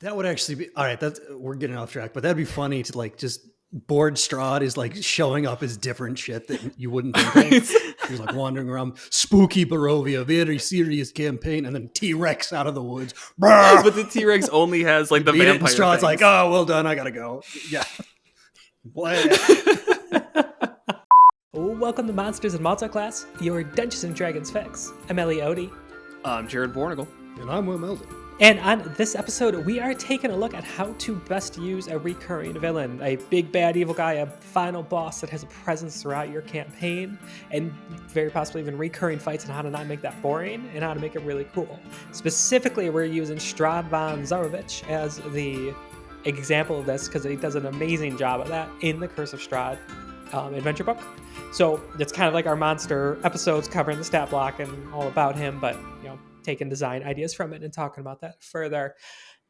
That would actually be all right. We're getting off track, but that'd be funny to like just bored Strahd is like showing up as different shit that you wouldn't think of. He's like wandering around spooky Barovia, very serious campaign, and then T-Rex out of the woods. But the T-Rex only has like the vampire and Strahd's things. like, oh, well done, I gotta go. Yeah. Welcome to Monsters and Multiclass, your Dungeons and Dragons fix. I'm Ellie Odie. I'm Jared Bornagle. And I'm Will Melden. And on this episode, we are taking a look at how to best use a recurring villain, a big bad evil guy, a final boss that has a presence throughout your campaign, and very possibly even recurring fights, and how to not make that boring, and how to make it really cool. Specifically, we're using Strahd von Zarovich as the example of this, because he does an amazing job of that in the Curse of Strahd adventure book. So it's kind of like our monster episodes covering the stat block and all about him, but taking design ideas from it and talking about that further.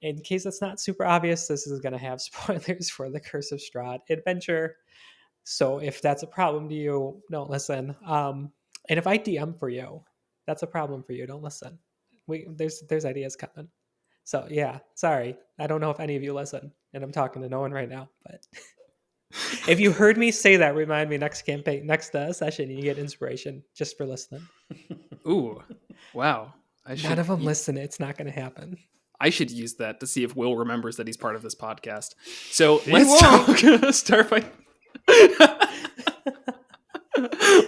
In case it's not super obvious, this is going to have spoilers for the Curse of Strahd adventure. So if that's a problem to you, don't listen. And if I DM for you, that's a problem for you. Don't listen. There's ideas coming. So yeah, sorry. I don't know if any of you listen, and I'm talking to no one right now, but if you heard me say that, remind me next session, you get inspiration just for listening. Ooh, wow. None of them listen. It's not going to happen. I should use that to see if Will remembers that he's part of this podcast. So let's start by...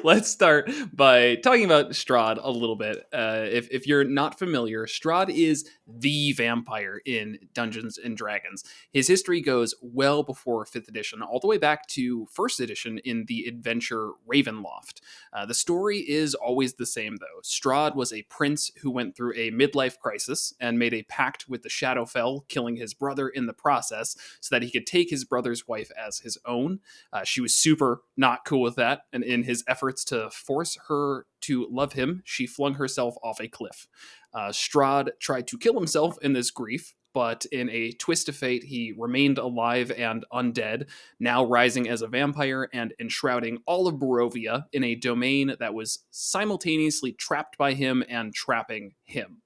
Let's start by talking about Strahd a little bit. If you're not familiar, Strahd is the vampire in Dungeons and Dragons. His history goes well before 5th edition, all the way back to 1st edition in the adventure Ravenloft. The story is always the same, though. Strahd was a prince who went through a midlife crisis and made a pact with the Shadowfell, killing his brother in the process so that he could take his brother's wife as his own. She was super not cool with that, and in his efforts to force her to love him, she flung herself off a cliff. Strahd tried to kill himself in this grief, but in a twist of fate, he remained alive and undead, now rising as a vampire and enshrouding all of Barovia in a domain that was simultaneously trapped by him and trapping him.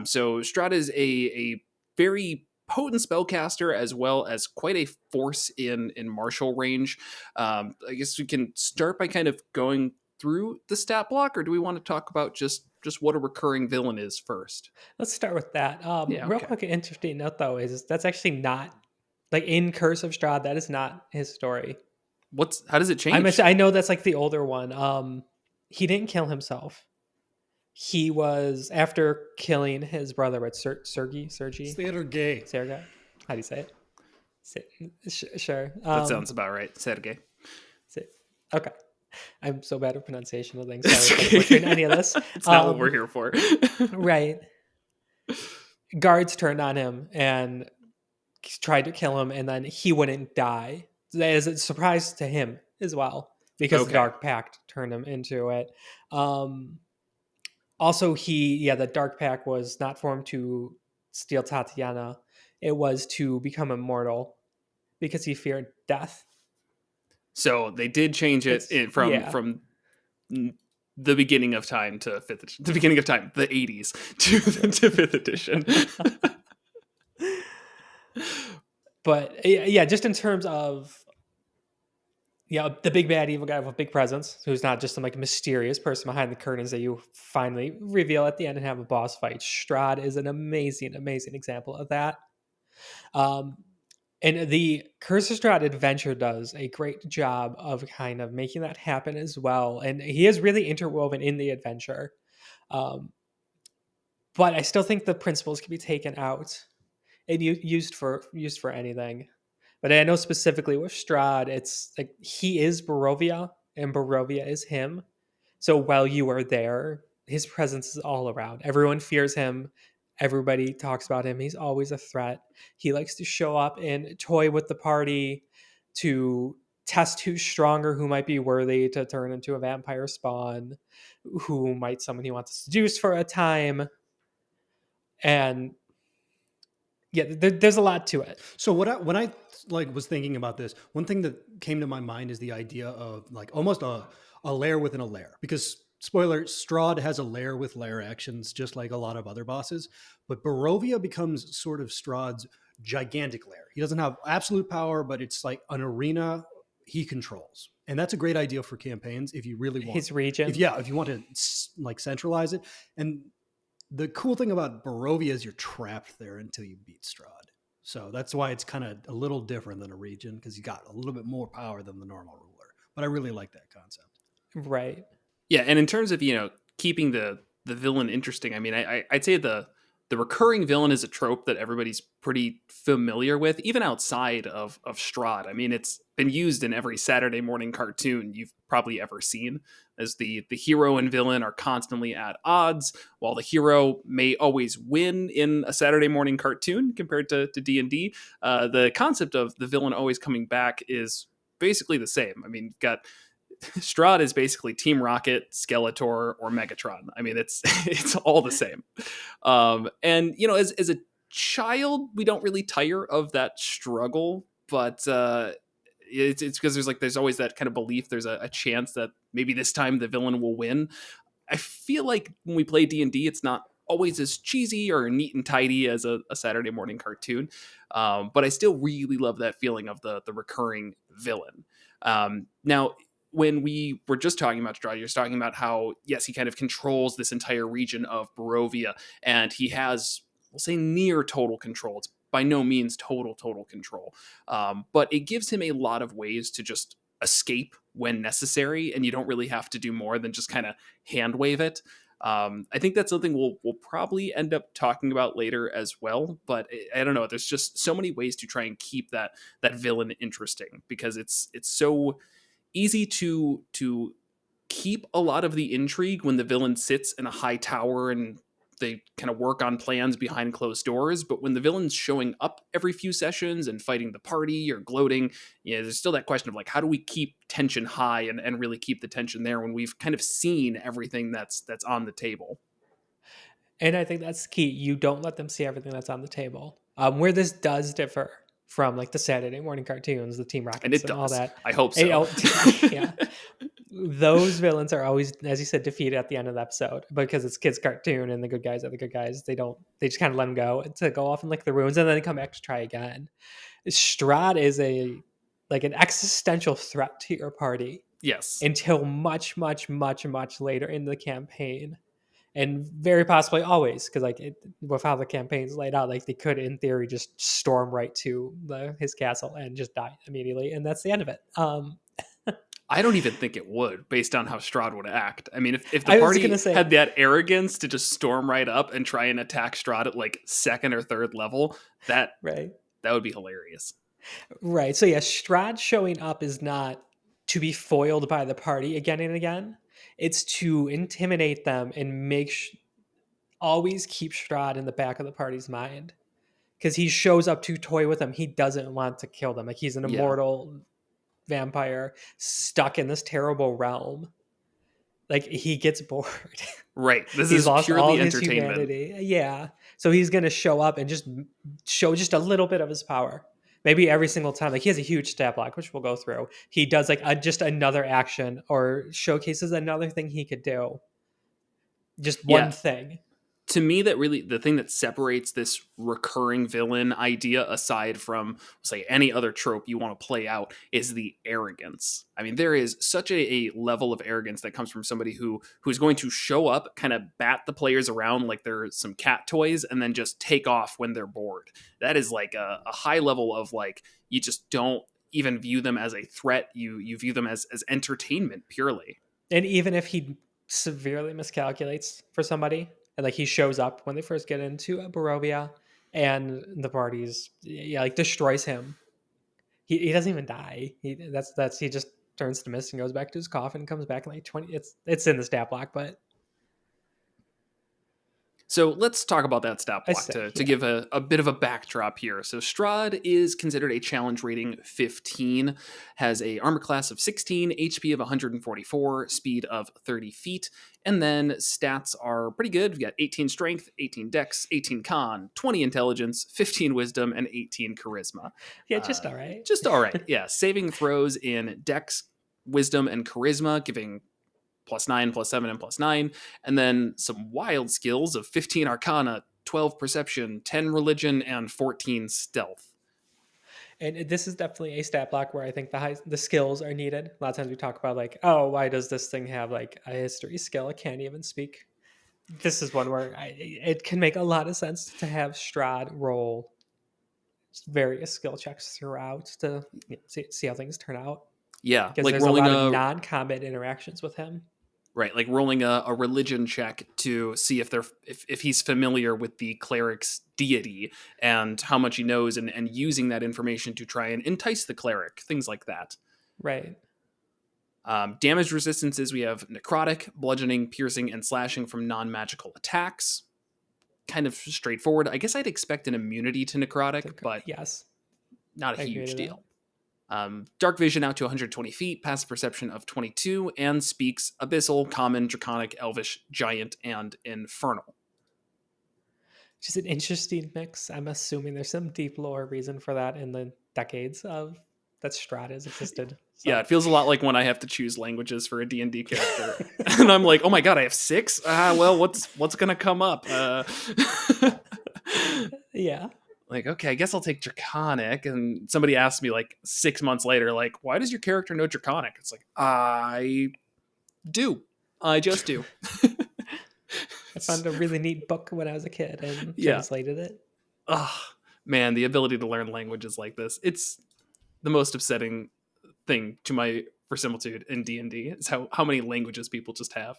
So Strahd is a very potent spellcaster, as well as quite a force in martial range. I guess we can start by kind of going through the stat block, or do we want to talk about just what a recurring villain is first? Let's start with that. Real quick, an interesting note though is that's actually not like in Curse of Strahd. That is not his story. How does it change? I know that's like the older one. He didn't kill himself. He was, after killing his brother with Sergei. Sergei. How do you say it? Sure. That sounds about right. Sergei. Okay. I'm so bad at pronunciation of things. Sorry for butchering any of this. It's not what we're here for. Right. Guards turned on him and tried to kill him, and then he wouldn't die. As a surprise to him as well, because the Dark Pact turned him into it. Also, the Dark Pact was not formed to steal Tatiana. It was to become immortal because he feared death. So they did change it from the beginning of time to the beginning of time, the 80s to 5th edition. But yeah, just in terms of the big bad evil guy with a big presence, who's not just some like mysterious person behind the curtains that you finally reveal at the end and have a boss fight. Strahd is an amazing, amazing example of that. And the Curse of Strahd adventure does a great job of kind of making that happen as well. And he is really interwoven in the adventure. But I still think the principles can be taken out and used for anything. But I know specifically with Strahd, it's like he is Barovia and Barovia is him. So while you are there, his presence is all around. Everyone fears him. Everybody talks about him. He's always a threat. He likes to show up and toy with the party to test who's stronger, who might be worthy to turn into a vampire spawn, who might someone he wants to seduce for a time. And yeah, there's a lot to it. So when I was thinking about this, one thing that came to my mind is the idea of like almost a layer within a layer, because spoiler, Strahd has a lair with lair actions, just like a lot of other bosses. But Barovia becomes sort of Strahd's gigantic lair. He doesn't have absolute power, but it's like an arena he controls. And that's a great idea for campaigns if you really want his region. if you want to like centralize it. And the cool thing about Barovia is you're trapped there until you beat Strahd. So that's why it's kind of a little different than a region, because you got a little bit more power than the normal ruler. But I really like that concept. Right. Yeah, and in terms of, keeping the villain interesting, I mean, I'd say the recurring villain is a trope that everybody's pretty familiar with, even outside of Strahd. I mean, it's been used in every Saturday morning cartoon you've probably ever seen, as the hero and villain are constantly at odds. While the hero may always win in a Saturday morning cartoon compared to D&D, the concept of the villain always coming back is basically the same. I mean, you've got Strahd is basically Team Rocket, Skeletor, or Megatron. I mean, it's all the same. And as a child, we don't really tire of that struggle, but it's because there's always that kind of belief there's a chance that maybe this time the villain will win. I feel like when we play D&D, it's not always as cheesy or neat and tidy as a Saturday morning cartoon, but I still really love that feeling of the recurring villain. Now, when we were just talking about Strahd, you're talking about how, yes, he kind of controls this entire region of Barovia, and he has, we'll say, near total control. It's by no means total control, but it gives him a lot of ways to just escape when necessary, and you don't really have to do more than just kind of hand wave it. I think that's something we'll probably end up talking about later as well, but I don't know. There's just so many ways to try and keep that villain interesting, because it's so easy to keep a lot of the intrigue when the villain sits in a high tower and they kind of work on plans behind closed doors. But when the villain's showing up every few sessions and fighting the party or gloating, there's still that question of how do we keep tension high and really keep the tension there when we've kind of seen everything that's on the table. And I think that's key. You don't let them see everything that's on the table. Where this does differ from the Saturday morning cartoons, the Team Rockets and all that. I hope so. Yeah. Those villains are always, as you said, defeated at the end of the episode, because it's kids' cartoon and the good guys are the good guys. They just kind of let them go off and lick the ruins, and then they come back to try again. Strahd is an existential threat to your party. Yes. Until much, much, much, much later in the campaign. And very possibly always, because with how the campaign's laid out, they could, in theory, just storm right to his castle and just die immediately, and that's the end of it. I don't even think it would, based on how Strahd would act. I mean, if the party had that arrogance to just storm right up and try and attack Strahd at second or third level, that would be hilarious. Right. So yeah, Strahd showing up is not to be foiled by the party again and again. It's to intimidate them and always keep Strahd in the back of the party's mind, because he shows up to toy with them. He doesn't want to kill them. He's an immortal vampire stuck in this terrible realm. He gets bored. Right. This is purely entertainment. Yeah. So he's going to show up and just show just a little bit of his power. Maybe every single time. He has a huge stat block, which we'll go through. He does just another action or showcases another thing he could do. Just one thing. To me, that really, the thing that separates this recurring villain idea aside from, say, any other trope you want to play out is the arrogance. I mean, there is such a level of arrogance that comes from somebody who's going to show up, kind of bat the players around like they're some cat toys, and then just take off when they're bored. That is a high level of you just don't even view them as a threat. You view them as entertainment purely. And even if he severely miscalculates for somebody, and he shows up when they first get into Barovia, and the party's destroys him. He doesn't even die. He just turns to mist and goes back to his coffin and comes back in 20. It's in the stat block, but. So let's talk about that stat block to give a bit of a backdrop here. So Strahd is considered a challenge rating 15, has a armor class of 16, HP of 144, speed of 30 feet, and then stats are pretty good. We've got 18 strength, 18 dex, 18 con, 20 intelligence, 15 wisdom, and 18 charisma. Yeah, just all right. Just all right, yeah. Saving throws in dex, wisdom, and charisma, giving +9, +7, and +9. And then some wild skills of 15 Arcana, 12 Perception, 10 Religion, and 14 Stealth. And this is definitely a stat block where I think the skills are needed. A lot of times we talk about like, oh, why does this thing have like a history skill? It can't even speak. This is one where it can make a lot of sense to have Strahd roll various skill checks throughout to see how things turn out. Yeah, Because like there's a rolling lot of non-combat interactions with him. right, like rolling a religion check to see if he's familiar with the cleric's deity and how much he knows, and using that information to try and entice the cleric, things like that. Right. Damage resistances, we have necrotic, bludgeoning, piercing, and slashing from non-magical attacks. Kind of straightforward. I guess I'd expect an immunity to necrotic, but yes, not a huge deal. Dark vision out to 120 feet, passive perception of 22, and speaks abyssal, common, draconic, elvish, giant, and infernal. Just an interesting mix. I'm assuming there's some deep lore reason for that in the decades of that Strahd has existed. So. Yeah, it feels a lot like when I have to choose languages for a D&D character. And I'm like, oh my god, I have 6? Well, what's going to come up? Yeah. Like, okay, I guess I'll take Draconic. And somebody asked me like 6 months later, like, why does your character know Draconic? It's like, I do. I just do. I found a really neat book when I was a kid and translated it. Oh, man, the ability to learn languages like this. It's the most upsetting thing to my verisimilitude in D&D is how many languages people just have.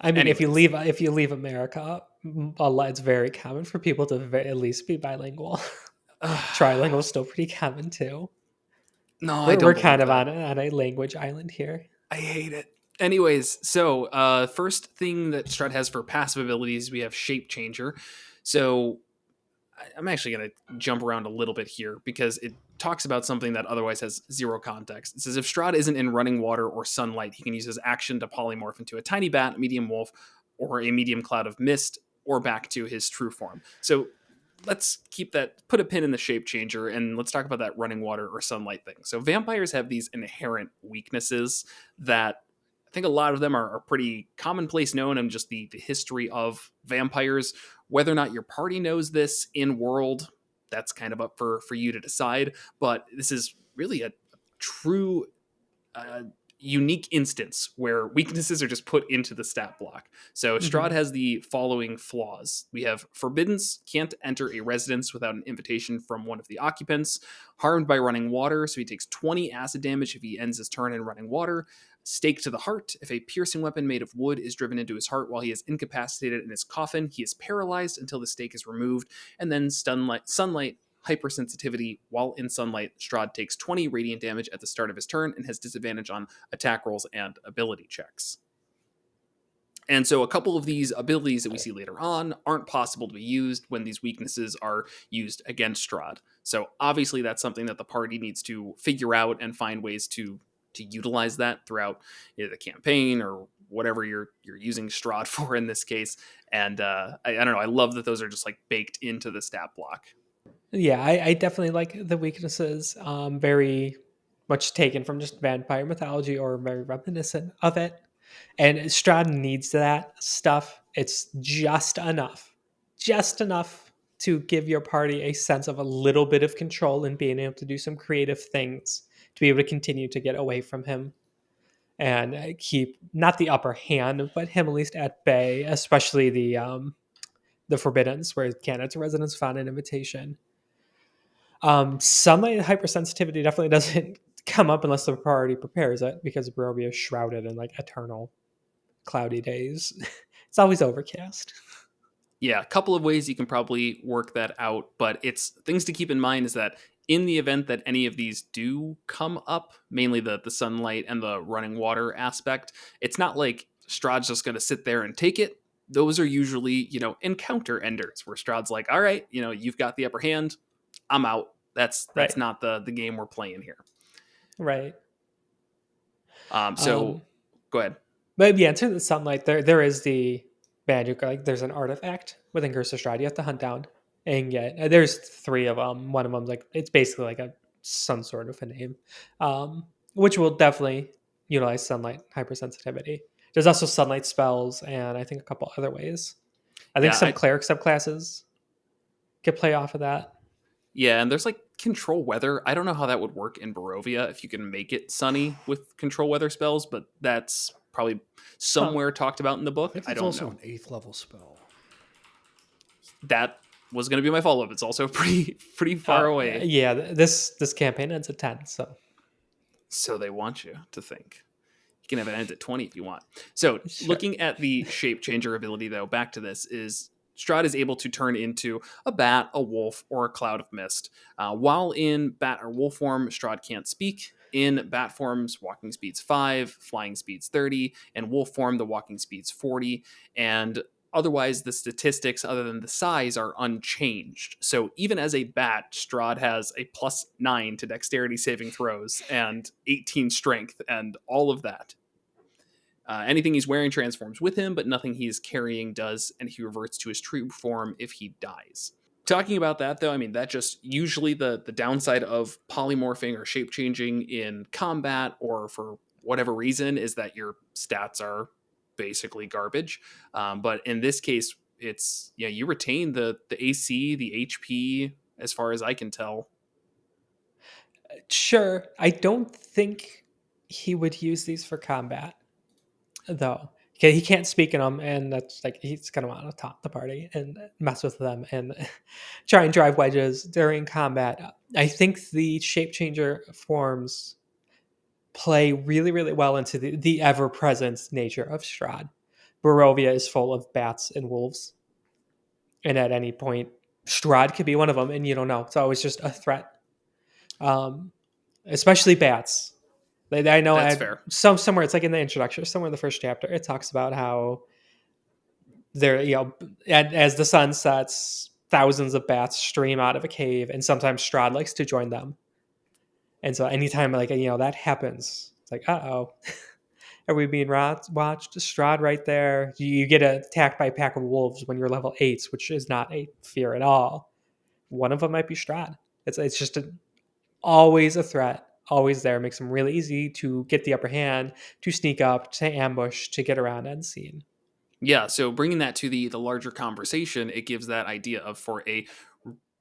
I mean, if you leave America, it's very common for people to at least be bilingual. Trilingual is still pretty common too. No, we're kind of on a language island here. I hate it. Anyways, so first thing that Strahd has for passive abilities, we have Shape Changer. So I'm actually going to jump around a little bit here because it talks about something that otherwise has zero context. It says if Strahd isn't in running water or sunlight, he can use his action to polymorph into a tiny bat, medium wolf, or a medium cloud of mist, or back to his true form. So let's put a pin in the Shape Changer, and let's talk about that running water or sunlight thing. So vampires have these inherent weaknesses that I think a lot of them are pretty commonplace known in just the history of vampires. Whether or not your party knows this in world, that's kind of up for you to decide. But this is really a true unique instance where weaknesses are just put into the stat block. So Strahd has the following flaws. We have forbiddance, can't enter a residence without an invitation from one of the occupants. Harmed by running water, so he takes 20 acid damage if he ends his turn in running water. Stake to the heart. If a piercing weapon made of wood is driven into his heart while he is incapacitated in his coffin, he is paralyzed until the stake is removed. And then sunlight, hypersensitivity. While in sunlight, Strahd takes 20 radiant damage at the start of his turn and has disadvantage on attack rolls and ability checks. And so a couple of these abilities that we see later on aren't possible to be used when these weaknesses are used against Strahd. So obviously that's something that the party needs to figure out and find ways to utilize that throughout either the campaign or whatever you're using Strahd for in this case. And I don't know, I love that those are just like baked into the stat block. Yeah, I definitely like the weaknesses. Very much taken from just vampire mythology or very reminiscent of it. And Strahd needs that stuff. It's just enough to give your party a sense of a little bit of control and being able to do some creative things to be able to continue to get away from him and keep not the upper hand, but him at least at bay, especially the forbiddance where it can't enter residence without an invitation. Sunlight hypersensitivity definitely doesn't come up unless the party prepares it because Barovia is shrouded in like eternal cloudy days. It's always overcast. Yeah, a couple of ways you can probably work that out, but it's things to keep in mind is that in the event that any of these do come up, mainly the sunlight and the running water aspect, it's not like Strahd's just going to sit there and take it. Those are usually, encounter enders where Strahd's like, all right, you've got the upper hand. I'm out. That's right. Not the game we're playing here. Right. So go ahead. But yeah, in terms of sunlight, there is the magic, like there's an artifact within Curse of Strahd you have to hunt down and get. There's 3 of them. One of them's like, it's basically like some sort of a name, which will definitely utilize sunlight hypersensitivity. There's also sunlight spells, and I think a couple other ways. I think Yeah, some cleric subclasses could play off of that. yeah, and there's like control weather. I don't know how that would work in Barovia if you can make it sunny with control weather spells, but that's probably somewhere talked about in the I book. think I it's don't also know. an 8th level spell. That was going to be my follow up. It's also pretty far away. Yeah, this campaign ends at 10, So they want you to think. You can have it end at 20 if you want. So sure. looking at the shape changer ability, though, back to this is Strahd is able to turn into a bat, a wolf, or a cloud of mist. While in bat or wolf form, Strahd can't speak. In bat forms, walking speed's 5, flying speed's 30, and wolf form, the walking speed's 40. And otherwise, the statistics, other than the size, are unchanged. So even as a bat, Strahd has a +9 to dexterity saving throws and 18 strength and all of that. Anything he's wearing transforms with him, but nothing he's carrying does, and he reverts to his true form if he dies. Talking about that, though, I mean, that just usually the downside of polymorphing or shape changing in combat or for whatever reason is that your stats are basically garbage. But in this case, it's you retain the AC, the HP, as far as I can tell. Sure. I don't think he would use these for combat, though. Okay, he can't speak in them, and that's like he's gonna want to taunt the party and mess with them and try and drive wedges during combat. I think the shape changer forms play really, really well into the ever present nature of Strahd. Barovia is full of bats and wolves, and at any point, Strahd could be one of them, and you don't know. It's always just a threat. Um, Especially bats. I know That's fair. somewhere it's like in the introduction, somewhere in the first chapter, it talks about how there, as the sun sets, thousands of bats stream out of a cave, and sometimes Strahd likes to join them. And so anytime that happens, it's like, uh-oh, are we being watched? Strahd right there. You get attacked by a pack of wolves when you're level 8, which is not a fear at all. One of them might be Strahd. It's just always a threat, always there. Makes them really easy to get the upper hand, to sneak up, to ambush, to get around unseen. Yeah, so bringing that to the larger conversation, it gives that idea of for a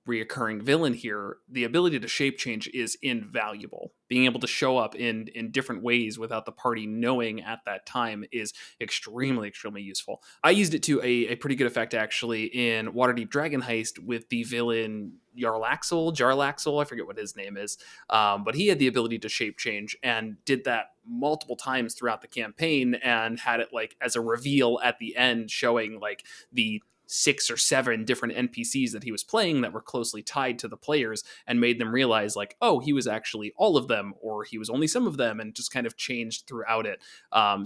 reoccurring villain here, the ability to shape change is invaluable. Being able to show up in different ways without the party knowing at that time is extremely useful. I used it to a pretty good effect actually in Waterdeep Dragon Heist with the villain Jarlaxle, I forget what his name is, but he had the ability to shape change and did that multiple times throughout the campaign and had it like as a reveal at the end showing like the 6 or 7 different NPCs that he was playing that were closely tied to the players and made them realize like, oh, he was actually all of them or he was only some of them and just kind of changed throughout it.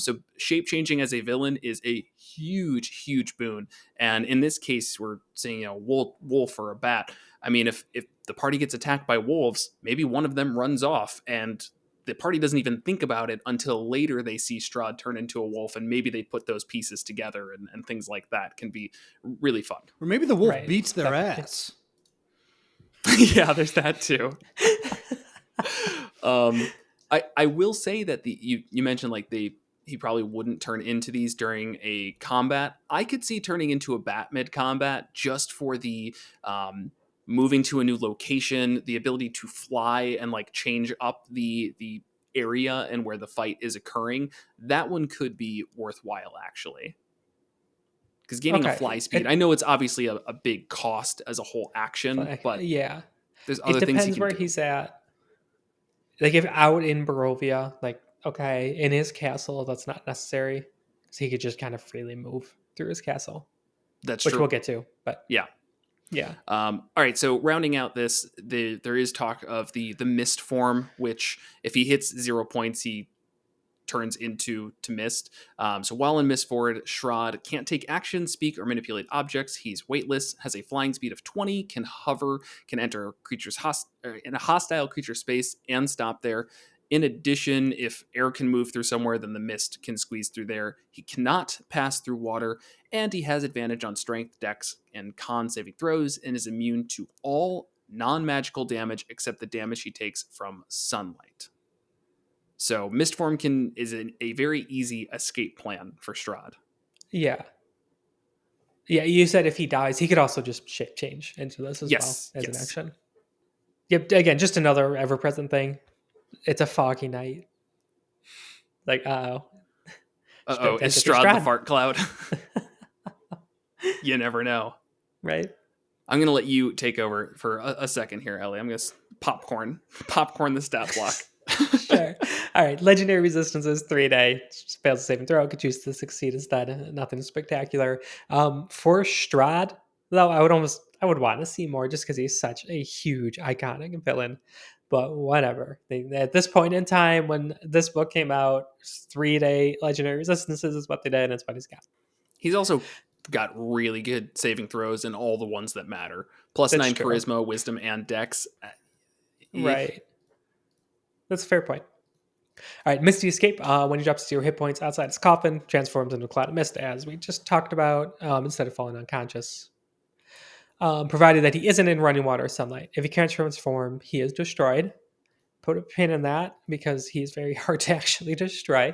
So shape changing as a villain is a huge boon. And in this case, we're seeing, wolf or a bat. I mean, if the party gets attacked by wolves, maybe one of them runs off and the party doesn't even think about it until later they see Strahd turn into a wolf, and maybe they put those pieces together and things like that can be really fun. Or maybe the wolf beats their ass. Yeah, there's that too. I will say that you mentioned like he probably wouldn't turn into these during a combat. I could see turning into a bat mid combat just for the moving to a new location, the ability to fly and like change up the area and where the fight is occurring. That one could be worthwhile actually. Because gaining a fly speed, I know it's obviously a big cost as a whole action, but yeah, there's other things he can where do. he's at. Like if out in Barovia, like okay, in his castle, that's not necessary because he could just kind of freely move through his castle. That's which true. We'll get to, but yeah. All right. So rounding out this, there is talk of the mist form, which if he hits 0 points, he turns into mist. So while in mist form, Strahd can't take action, speak, or manipulate objects. He's weightless, has a flying speed of 20, can hover, can enter creatures in a hostile creature space and stop there. In addition, if air can move through somewhere, then the mist can squeeze through there. He cannot pass through water, and he has advantage on strength, dex, and con saving throws, and is immune to all non-magical damage except the damage he takes from sunlight. So mist form is a very easy escape plan for Strahd. Yeah. Yeah, you said if he dies, he could also just shape change into this as well as an action. Yep, again, just another ever-present thing. It's a foggy night. Like, Uh-oh, is Strahd the fart cloud? You never know. Right? I'm going to let you take over for a second here, Ellie. I'm going to popcorn the stat block. Sure. All right. Legendary resistances 3-day. Fails to save and throw. Could choose to succeed instead. Nothing spectacular. For Strahd, though, I would want to see more just because he's such a huge, iconic villain. But whatever. At this point in time, when this book came out, 3-day legendary resistances is what they did, and it's what he's got. He's also got really good saving throws in all the ones that matter. +9 charisma, wisdom, and dex. Right. That's a fair point. All right, Misty Escape. When he drops 0 hit points outside his coffin, transforms into a cloud of mist, as we just talked about, instead of falling unconscious. Provided that he isn't in running water or sunlight. If he can't transform, he is destroyed. Put a pin in that because he is very hard to actually destroy.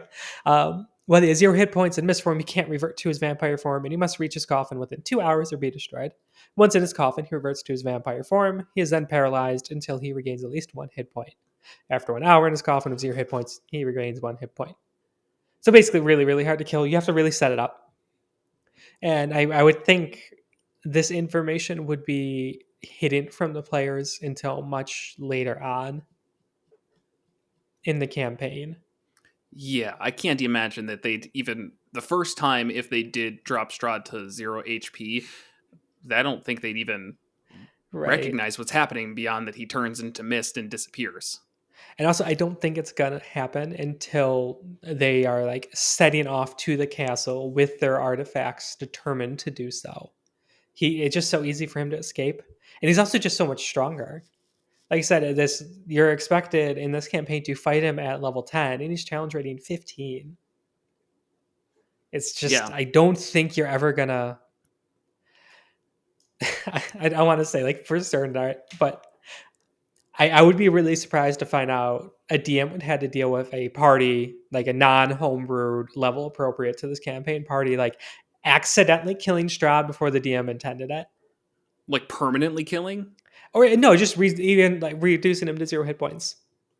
When he has 0 hit points in mist form, he can't revert to his vampire form, and he must reach his coffin within 2 hours or be destroyed. Once in his coffin, he reverts to his vampire form. He is then paralyzed until he regains at least 1 hit point. After 1 hour in his coffin of 0 hit points, he regains 1 hit point. So basically, really, really hard to kill. You have to really set it up. And I would think this information would be hidden from the players until much later on in the campaign. Yeah, I can't imagine that they'd even... The first time, if they did drop Strahd to 0 HP, I don't think they'd even recognize what's happening beyond that he turns into mist and disappears. And also, I don't think it's going to happen until they are like setting off to the castle with their artifacts determined to do so. It's just so easy for him to escape. And he's also just so much stronger. Like I said, you're expected in this campaign to fight him at level 10, and he's challenge rating 15. It's just, I don't think you're ever going to... I don't want to say like for certain, but I would be really surprised to find out a DM would have to deal with a party, like a non-homebrewed level appropriate to this campaign party, like accidentally killing Strahd before the DM intended it. Like permanently killing? Or no, just even like reducing him to 0 hit points.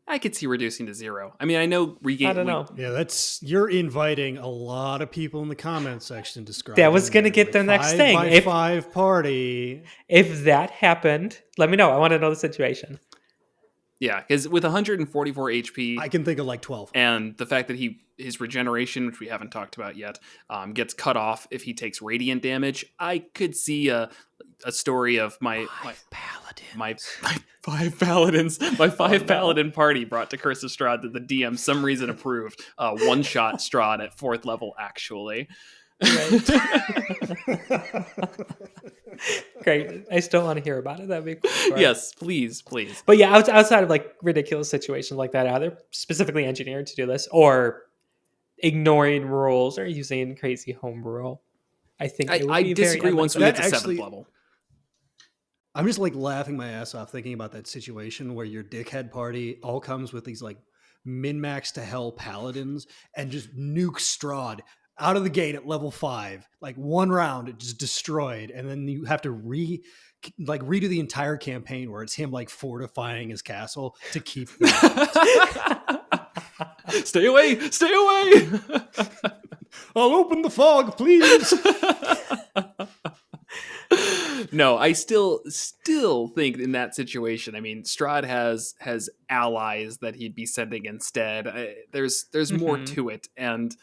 I could see reducing to 0. I mean, I know regain. I don't know. Yeah, you're inviting a lot of people in the comment section to describe. That was going to get the next thing. 5x5 party. If that happened, let me know. I want to know the situation. Yeah, because with 144 HP, I can think of like 12. And the fact that his regeneration, which we haven't talked about yet, gets cut off if he takes radiant damage, I could see a story of my 5 paladins, my 5 paladin party brought to Curse of Strahd that the DM some reason approved. One shot Strahd at 4th level, actually. Right. Great. I still want to hear about it. That'd be cool. Yes, please. But yeah, outside of like ridiculous situations like that, either specifically engineered to do this or ignoring rules or using crazy homebrew, I think it would I be disagree very once we get to 7th level. I'm just like laughing my ass off thinking about that situation where your dickhead party all comes with these like min-max to hell paladins and just nuke Strahd out of the gate at level 5, like 1 round, it just destroyed, and then you have to redo the entire campaign where it's him like fortifying his castle to keep. Stay away! I'll open the fog, please. No, I still think in that situation, I mean, Strahd has allies that he'd be sending instead. There's more to it, and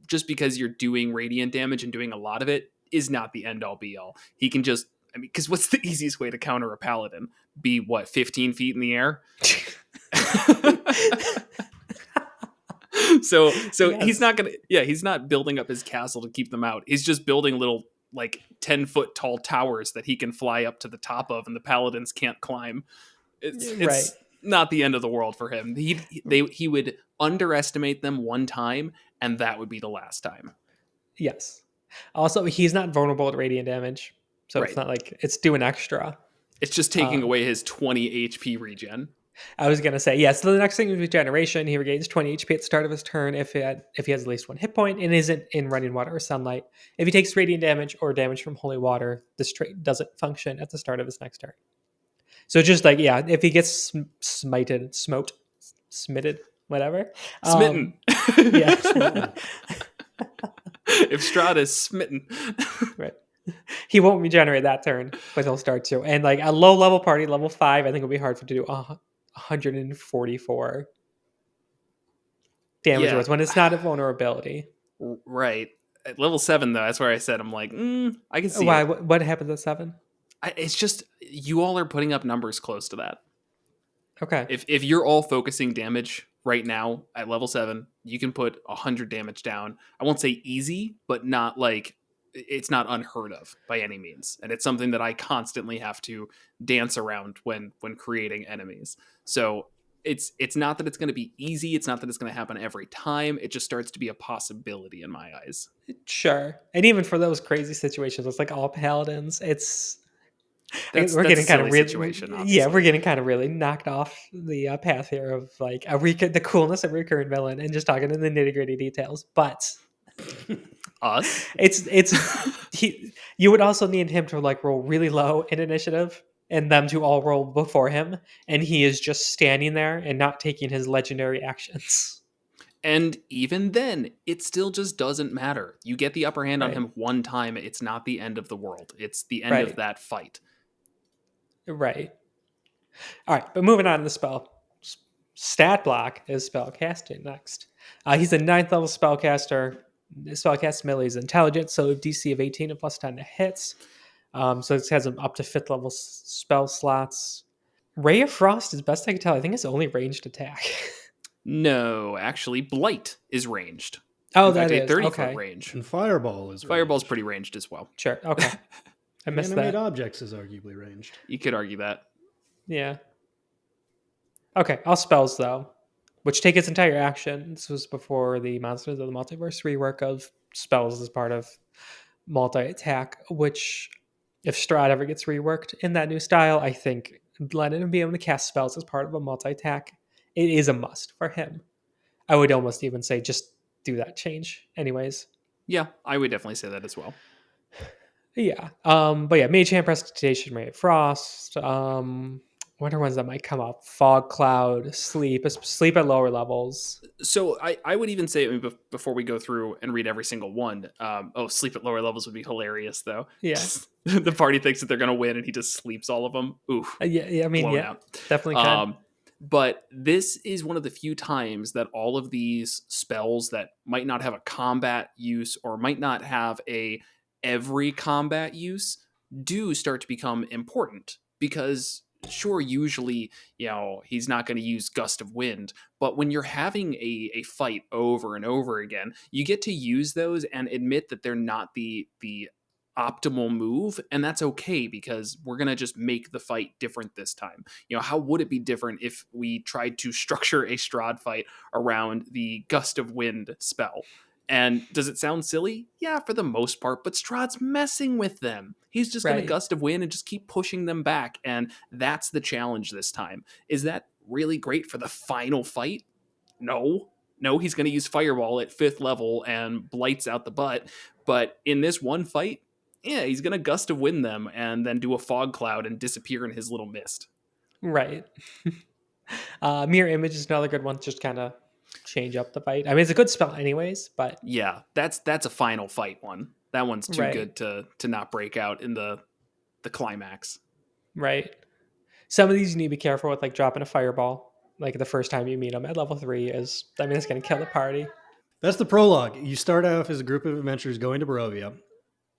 just because you're doing radiant damage and doing a lot of it is not the end all be all. He can just, I mean, because what's the easiest way to counter a paladin? Be 15 feet in the air? So yes. He's not building up his castle to keep them out. He's just building little like 10-foot tall towers that he can fly up to the top of and the paladins can't climb. It's not the end of the world for him. He would underestimate them one time, and that would be the last time. Yes. Also, he's not vulnerable to radiant damage, so It's not like it's doing extra. It's just taking away his 20 HP regen. I was gonna say, yeah. So the next thing is regeneration. He regains 20 HP at the start of his turn if he has at least one hit point and isn't in running water or sunlight. If he takes radiant damage or damage from holy water, this trait doesn't function at the start of his next turn. So just like, yeah, if he gets smitted, whatever. Smitten. Yeah. If Strahd is smitten. Right. He won't regenerate that turn, but he'll start to. And like a low level party, level 5, I think it'll be hard for to do 144 damage worth when it's not a vulnerability. Right. At level 7, though, that's where I said, I'm like, I can see Why? it. What happens at 7? It's just, you all are putting up numbers close to that. Okay. If you're all focusing damage right now at level 7, you can put 100 damage down. I won't say easy, but not like, it's not unheard of by any means. And it's something that I constantly have to dance around when creating enemies. So it's not that it's going to be easy. It's not that it's going to happen every time. It just starts to be a possibility in my eyes. Sure. And even for those crazy situations, it's like all paladins. We're getting kind of really, we're getting kind of really knocked off the path here of like the coolness of a recurring villain and just talking in the nitty gritty details. But us, you would also need him to like roll really low in initiative and them to all roll before him, and he is just standing there and not taking his legendary actions. And even then, it still just doesn't matter. You get the upper hand on him one time. It's not the end of the world. It's the end of that fight. Right. All right, but moving on to the spell. Stat block is spell casting next. He's a 9th level spellcaster. Spellcast melee is intelligent, so DC of 18 and plus 10 to hits. So this has him up to 5th level spell slots. Ray of Frost, is best I can tell, I think it's only ranged attack. No, actually, Blight is ranged. Oh, in that fact, is a 30 okay. foot range. And Fireball is ranged. Fireball's pretty ranged as well. Sure, okay. I missed Animate that. objects is arguably ranged. You could argue that. Yeah. Okay, all spells though, which take its entire action. This was before the Monsters of the Multiverse rework of spells as part of multi-attack, which if Strahd ever gets reworked in that new style, I think letting him be able to cast spells as part of a multi-attack, it is a must for him. I would almost even say just do that change anyways. Yeah, I would definitely say that as well. Yeah. But yeah, Mage Hand, Prestidigitation, Ray of Frost. What are ones that might come up? Fog Cloud, Sleep at lower levels. So I would even say, before we go through and read every single one, Sleep at lower levels would be hilarious, though. Yeah. The party thinks that they're going to win and he just sleeps all of them. Ooh. Yeah, I mean, yeah, definitely can. But this is one of the few times that all of these spells that might not have a combat use or might not have every combat use do start to become important, because sure, usually, he's not going to use Gust of Wind, but when you're having a fight over and over again, you get to use those and admit that they're not the optimal move, and that's okay, because we're going to just make the fight different this time. How would it be different if we tried to structure a Strahd fight around the Gust of Wind spell? And does it sound silly? Yeah, for the most part, but Strahd's messing with them. He's just going to Gust of Wind and just keep pushing them back, and that's the challenge this time. Is that really great for the final fight? No, he's going to use Fireball at 5th level and blights out the butt, but in this one fight, yeah, he's going to Gust of Wind them and then do a Fog Cloud and disappear in his little mist. Right. Mirror Image is another good one to just kind of change up the fight. I mean, it's a good spell anyways, but yeah, that's a final fight one. That one's too good to not break out in the climax. Right. Some of these you need to be careful with, like dropping a Fireball. Like the first time you meet them at level 3 it's going to kill the party. That's the prologue. You start off as a group of adventurers going to Barovia,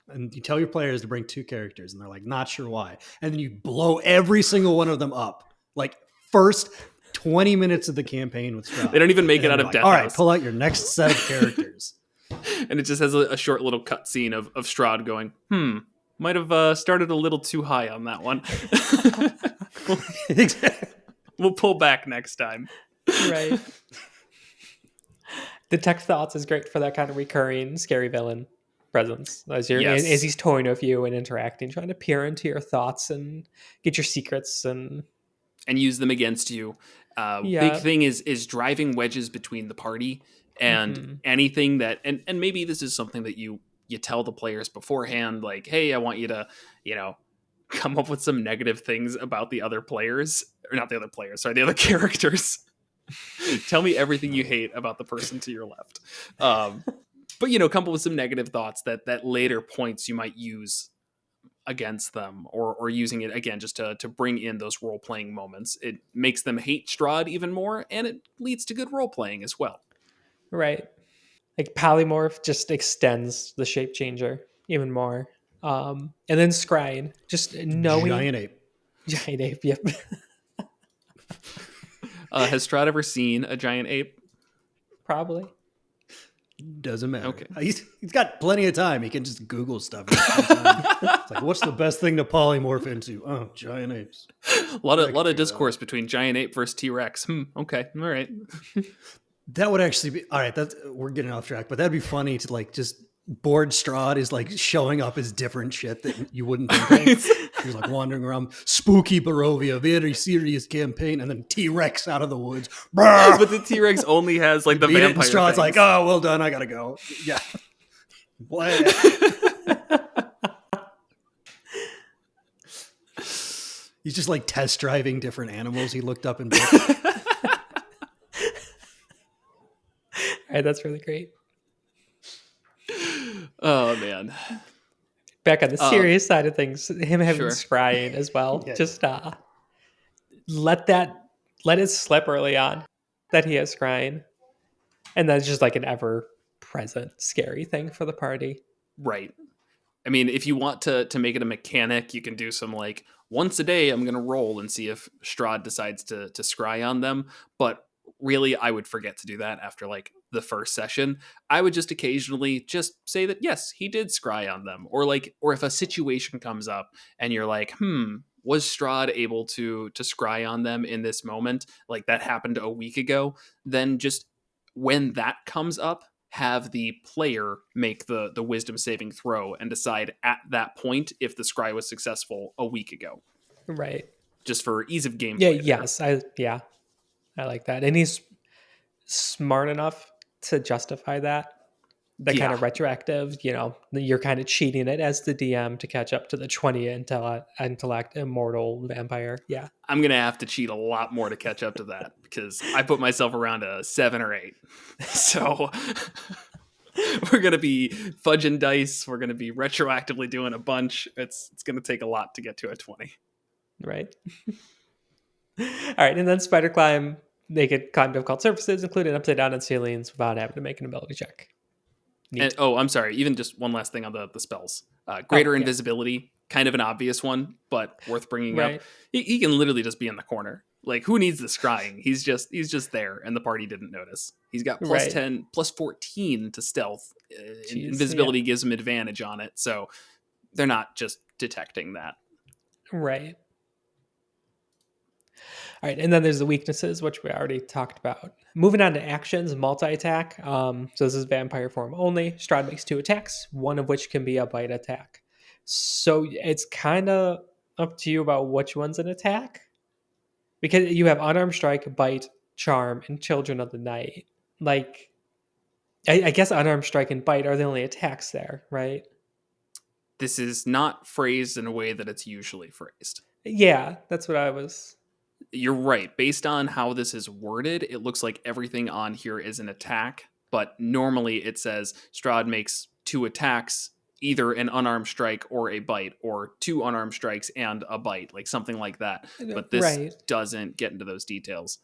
and you tell your players to bring 2 characters, and they're like, not sure why. And then you blow every single one of them up. Like, first 20 minutes of the campaign with Strahd. They don't even make it out of Death All House. right, pull out your next set of characters. And it just has a short little cutscene of Strahd going, might have started a little too high on that one. Exactly. We'll pull back next time. Right. Detect Thoughts is great for that kind of recurring scary villain presence. As he's toying with you and interacting, trying to peer into your thoughts and get your secrets and and use them against you. Big Yeah. thing is driving wedges between the party, and Mhm. anything that and maybe this is something that you tell the players beforehand, like, hey, I want you to, you know, come up with some negative things about the other players, or not the other players, sorry, the other characters. Tell me everything you hate about the person to your left. But come up with some negative thoughts that later points you might use against them, or using it again just to bring in those role playing moments. It makes them hate Strahd even more, and it leads to good role playing as well. Right. Like polymorph just extends the shape changer even more. And then scrying, just knowing Giant ape. giant ape. Yep. Has Strahd ever seen a giant ape? Probably. Doesn't matter. Okay. He's got plenty of time. He can just Google stuff. It's like, what's the best thing to polymorph into? Oh, giant apes. A lot of discourse between giant ape versus T-Rex. Okay, all right. That would actually be all right. We're getting off track, but that'd be funny to like just board Strahd is like showing up as different shit that you wouldn't think of. He's like wandering around, spooky Barovia, very serious campaign, and then T-Rex out of the woods. But the T-Rex only has like the Beat it, vampire and Strahd's things. like, oh, well done, I gotta go. Yeah. What? He's just like test driving different animals he looked up in books. All right, that's really great. Oh man. Back on the serious side of things, him having Sure. scrying as well. Yeah. Just let it slip early on that he has scrying. And that's just like an ever present scary thing for the party. Right. I mean, if you want to make it a mechanic, you can do some like once a day I'm gonna roll and see if Strahd decides to scry on them. But really, I would forget to do that after like the first session. I would just occasionally just say that yes, he did scry on them. Or if a situation comes up and you're like, was Strahd able to scry on them in this moment? Like that happened a week ago, then just when that comes up, have the player make the wisdom saving throw and decide at that point if the scry was successful a week ago. Right. Just for ease of gameplay. Yeah, yes. I like that. And he's smart enough to justify that. The kind of retroactive, you're kind of cheating it as the DM to catch up to the 20 intellect immortal vampire. Yeah. I'm going to have to cheat a lot more to catch up to that because I put myself around a 7 or 8. So we're going to be fudging dice. We're going to be retroactively doing a bunch. It's going to take a lot to get to a 20. Right. All right. And then spider climb, they could climb difficult surfaces, including upside down on ceilings without having to make an ability check. And, I'm sorry. Even just one last thing on the spells. Greater invisibility, kind of an obvious one, but worth bringing up. He can literally just be in the corner. Like, who needs the scrying? He's just there, and the party didn't notice. He's got plus 10, plus 14 to stealth. Invisibility gives him advantage on it, so they're not just detecting that. Right. All right, and then there's the weaknesses, which we already talked about. Moving on to actions, multi-attack. So this is vampire form only. Strahd makes 2 attacks, one of which can be a bite attack. So it's kind of up to you about which one's an attack. Because you have unarmed strike, bite, charm, and children of the night. Like, I guess unarmed strike and bite are the only attacks there, right? This is not phrased in a way that it's usually phrased. Yeah, that's what I was... You're right. Based on how this is worded, it looks like everything on here is an attack, but normally it says Strahd makes 2 attacks, either an unarmed strike or a bite, or 2 unarmed strikes and a bite, like something like that. But this doesn't get into those details.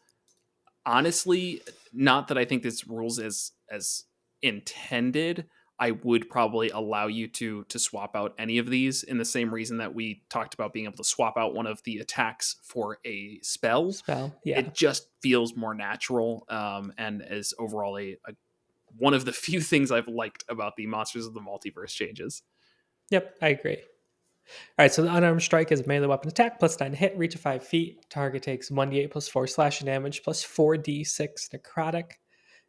Honestly, not that I think this rules as intended. I would probably allow you to swap out any of these in the same reason that we talked about being able to swap out one of the attacks for a spell. Yeah. It just feels more natural, and is overall a one of the few things I've liked about the Monsters of the Multiverse changes. Yep, I agree. All right, so the unarmed strike is melee weapon attack, plus 9 hit, reach of 5 feet. Target takes 1d8 plus 4 slashing damage, plus 4d6 necrotic.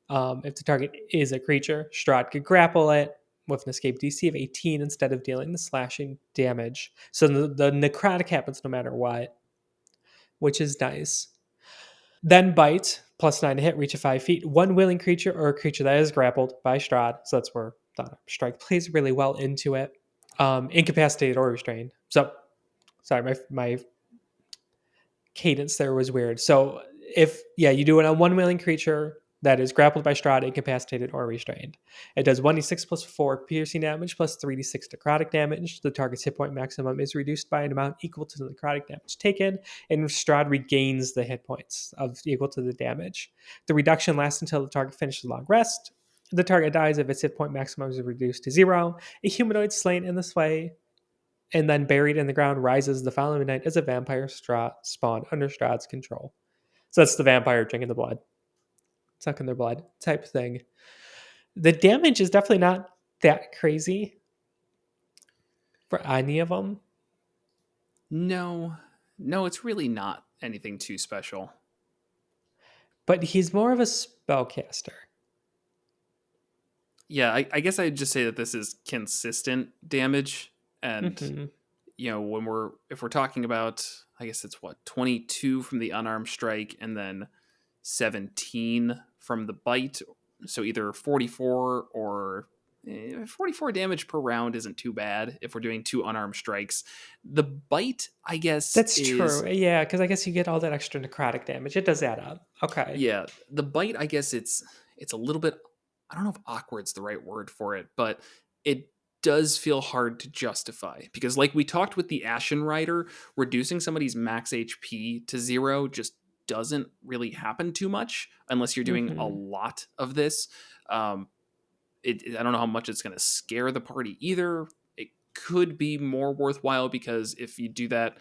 If the target is a creature, Strahd could grapple it with an escape DC of 18 instead of dealing the slashing damage. So the necrotic happens no matter what. which is nice. Then bite, +9 to hit, reach of 5 feet. One willing creature or a creature that is grappled by Strahd. So that's where strike plays really well into it. Incapacitated or restrained. So, sorry, my cadence there was weird. So if you do it on one willing creature that is grappled by Strahd, incapacitated, or restrained. It does 1d6 plus 4 piercing damage plus 3d6 necrotic damage. The target's hit point maximum is reduced by an amount equal to the necrotic damage taken, and Strahd regains the hit points of equal to the damage. The reduction lasts until the target finishes a long rest. The target dies if its hit point maximum is reduced to 0. A humanoid slain in this way and then buried in the ground rises the following night as a vampire spawn under Strahd's control. So that's the vampire drinking the blood, sucking their blood type thing. The damage is definitely not that crazy for any of them. No, it's really not anything too special. But he's more of a spellcaster. Yeah, I guess I'd just say that this is consistent damage. And, if we're talking about, I guess it's 22 from the unarmed strike and then 17 from the bite. So either 44 or 44 damage per round isn't too bad if we're doing 2 unarmed strikes. The bite, I guess, that's true. Yeah, because I guess you get all that extra necrotic damage. It does add up. Okay. Yeah, the bite, I guess it's a little bit, I don't know if awkward's the right word for it, but it does feel hard to justify because, like we talked with the Ashen Rider, reducing somebody's max HP to 0 just doesn't really happen too much unless you're doing a lot of this. I don't know how much it's going to scare the party either. It could be more worthwhile because if you do that,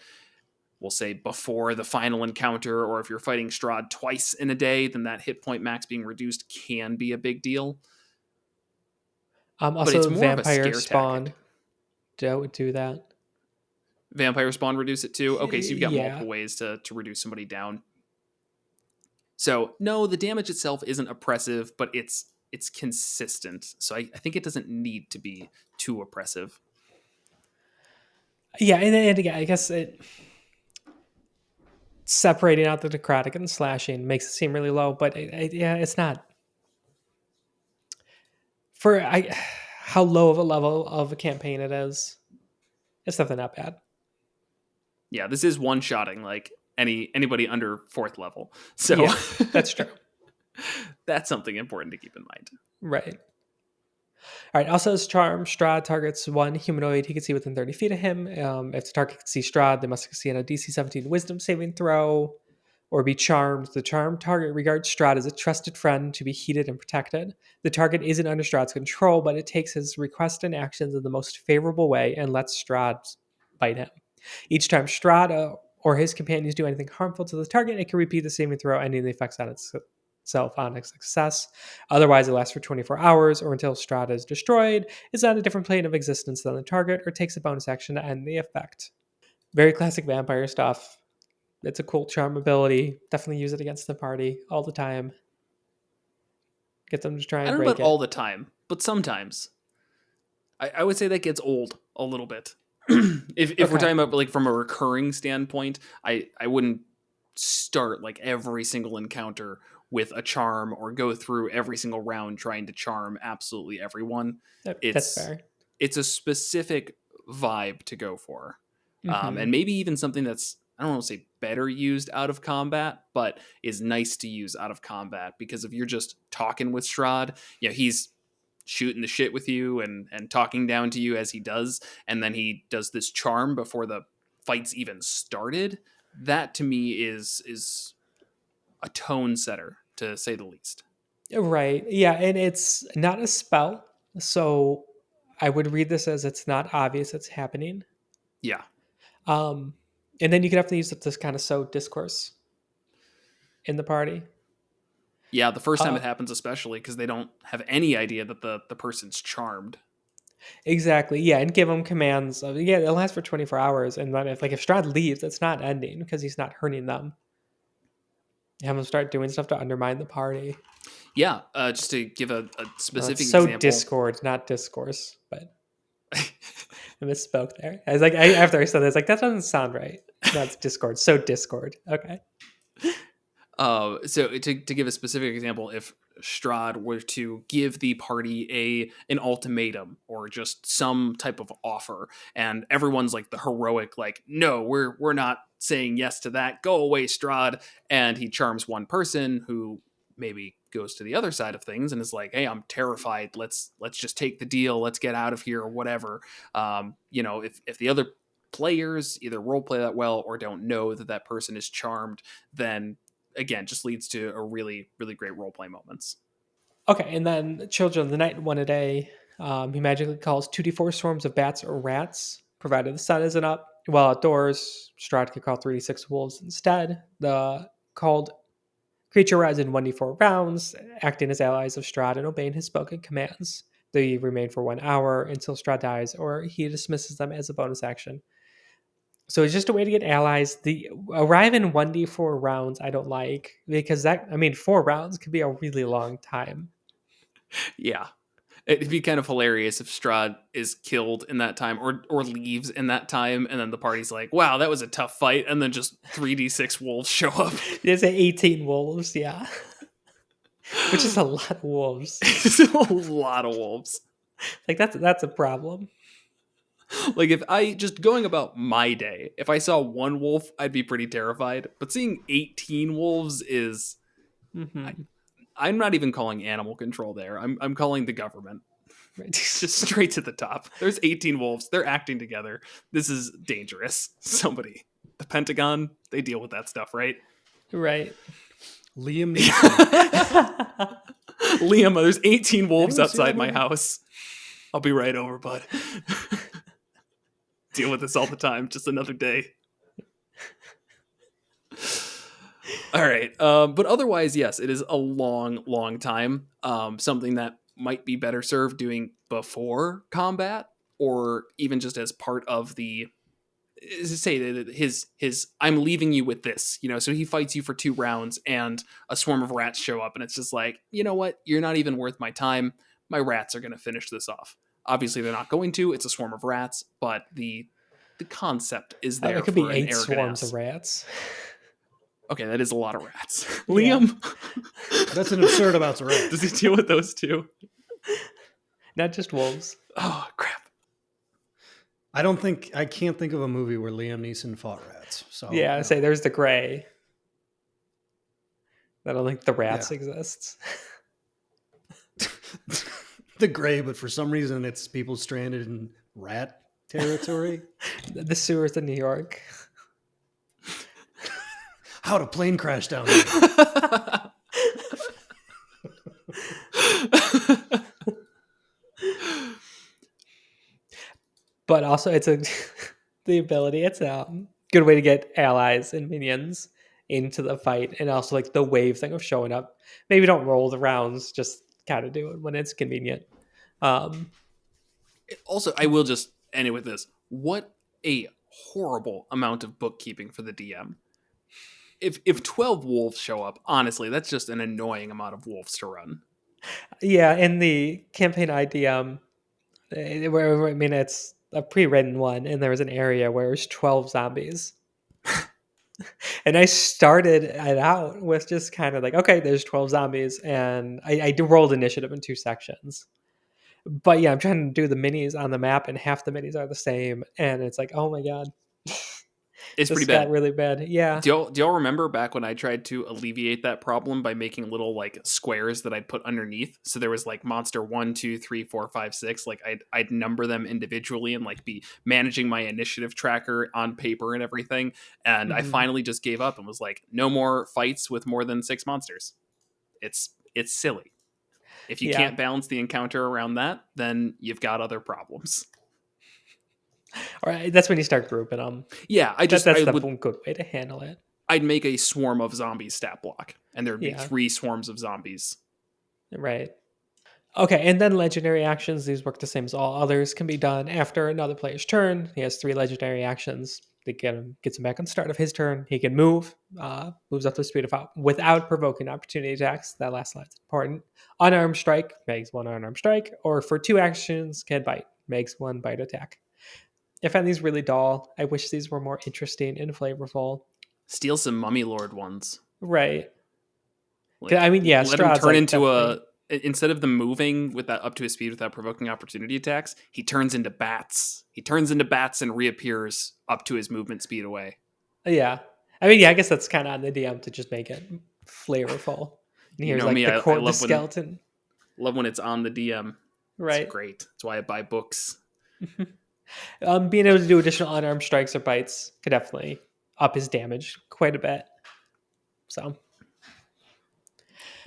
we'll say before the final encounter, or if you're fighting Strahd twice in a day, then that hit point max being reduced can be a big deal. Also, it's vampire spawn don't do that. Vampire spawn reduce it too? Okay, so you've got multiple ways to reduce somebody down. So, no, the damage itself isn't oppressive, but it's consistent. So I think it doesn't need to be too oppressive. Yeah, and again, I guess separating out the necrotic and slashing makes it seem really low, but it's not. For how low of a level of a campaign it is, it's definitely not bad. Yeah, this is one-shotting like anybody under 4th level. So yeah, that's true. That's something important to keep in mind. Right. All right. Also, his charm, Strahd targets one humanoid he can see within 30 feet of him. If the target can see Strahd, they must succeed on a DC 17 Wisdom saving throw or be charmed. The charmed target regards Strahd as a trusted friend to be heeded and protected. The target isn't under Strahd's control, but it takes his request and actions in the most favorable way and lets Strahd bite him. Each time Strahd or his companions do anything harmful to the target, it can repeat the saving throw, ending the effects on itself on a success. Otherwise, it lasts for 24 hours or until Strahd is destroyed, is on a different plane of existence than the target, or takes a bonus action to end the effect. Very classic vampire stuff. It's a cool charm ability. Definitely use it against the party all the time. Get them to try and break it. I don't know about all the time, but sometimes. I would say that gets old a little bit. If we're talking about like from a recurring standpoint, I wouldn't start like every single encounter with a charm or go through every single round trying to charm absolutely everyone. That's fair. It's a specific vibe to go for. And maybe even something that's, I don't want to say better used out of combat, but is nice to use out of combat, because if you're just talking with Strahd, he's shooting the shit with you and talking down to you as he does, and then he does this charm before the fight's even started. That to me is a tone setter, to say the least. Right. Yeah, and it's not a spell, so I would read this as it's not obvious it's happening. Yeah. And then you could definitely use it to kind of sow discourse in the party. Yeah, the first time it happens especially, because they don't have any idea that the person's charmed. Exactly. Yeah, and give them commands of, it'll last for 24 hours, and then if Strahd leaves, it's not ending because he's not hurting them. Have them start doing stuff to undermine the party. Yeah, just to give a specific example. So discord, not discourse, but I misspoke there. I was like, after I said this, that doesn't sound right. That's Discord. So Discord. Okay. So to give a specific example, if Strahd were to give the party an ultimatum or just some type of offer, and everyone's like the heroic, like, no, we're not saying yes to that. Go away, Strahd. And he charms one person who maybe goes to the other side of things and is like, hey, I'm terrified. Let's just take the deal. Let's get out of here or whatever. If the other players either role play that well or don't know that person is charmed, then again, just leads to a really, really great roleplay moments. Okay, and then Children of the Night, 1 a day. He magically calls 2d4 swarms of bats or rats, provided the sun isn't up. While outdoors, Strahd could call 3d6 wolves instead. The called creature rides in 1d4 rounds, acting as allies of Strahd and obeying his spoken commands. They remain for 1 hour until Strahd dies, or he dismisses them as a bonus action. So it's just a way to get allies. The arrive in 1d4 rounds I don't like, because 4 rounds could be a really long time. Yeah. It'd be kind of hilarious if Strahd is killed in that time or leaves in that time, and then the party's like, wow, that was a tough fight, and then just 3d6 wolves show up. There's 18 wolves, yeah. Which is a lot of wolves. It's a lot of wolves. Like, that's a problem. Like, if I just going about my day, if I saw one wolf, I'd be pretty terrified. But seeing 18 wolves is, I'm not even calling animal control there. I'm calling the government. Right. Just straight to the top. There's 18 wolves. They're acting together. This is dangerous. Somebody, the Pentagon, they deal with that stuff, right? Right. Liam Neeson. Liam, there's 18 wolves outside my house. I'll be right over, bud. Deal with this all the time. Just another day. All right. But otherwise, yes, it is a long, long time. Something that might be better served doing before combat, or even just as part of the, say that his I'm leaving you with this, so he fights you for 2 rounds and a swarm of rats show up and it's just like, you know what? You're not even worth my time. My rats are going to finish this off. Obviously, they're not going to. It's a swarm of rats, but the concept is there. It could be 8 swarms of rats. Okay, that is a lot of rats. Yeah. Liam? That's an absurd amount of rats. Does he deal with those too? Not just wolves. Oh, crap. I can't think of a movie where Liam Neeson fought rats. So yeah, say there's the Gray. I don't think the rats exists. The Gray, but for some reason it's people stranded in rat territory. The sewers in New York. How'd a plane crash down there? But also, it's the ability. It's a good way to get allies and minions into the fight, and also like the wave thing of showing up. Maybe don't roll the rounds; just kind of do it when it's convenient. Also, I will just end it with this: what a horrible amount of bookkeeping for the DM. If 12 wolves show up, honestly, that's just an annoying amount of wolves to run. Yeah, in the campaign IDM, it's a pre-written one, and there was an area where there's 12 zombies. And I started it out with just kind of like, okay, there's 12 zombies, and I rolled initiative in 2 sections. But yeah, I'm trying to do the minis on the map, and half the minis are the same, and it's like, oh my god. It's pretty bad. Got really bad. Yeah. Do y'all remember back when I tried to alleviate that problem by making little like squares that I'd put underneath? So there was like monster 1, 2, 3, 4, 5, 6. Like I'd number them individually and like be managing my initiative tracker on paper and everything. And I finally just gave up and was like, no more fights with more than 6 monsters. It's silly. If you can't balance the encounter around that, then you've got other problems. All right, that's when you start grouping them. Yeah, that's the good way to handle it. I'd make a swarm of zombies stat block, and there'd be 3 swarms of zombies. Right. Okay, and then legendary actions. These work the same as all others. Can be done after another player's turn. He has 3 legendary actions. They gets him back on start of his turn. He can move, moves up to the speed of thought without provoking opportunity attacks. That last line's important. Unarmed strike makes 1 unarmed strike, or for 2 actions can bite, makes 1 bite attack. I find these really dull. I wish these were more interesting and flavorful. Steal some Mummy Lord ones. Right. Like, I mean, yeah, let him Strahd's turn like into definitely... instead of them moving with that up to his speed without provoking opportunity attacks, he turns into bats. He turns into bats and reappears up to his movement speed away. Yeah. I mean, yeah, I guess that's kind of on the DM to just make it flavorful. And You here's know like me, I the love skeleton. when it's on the DM. Right. It's great. That's why I buy books. Being able to do additional unarmed strikes or bites could definitely up his damage quite a bit. So,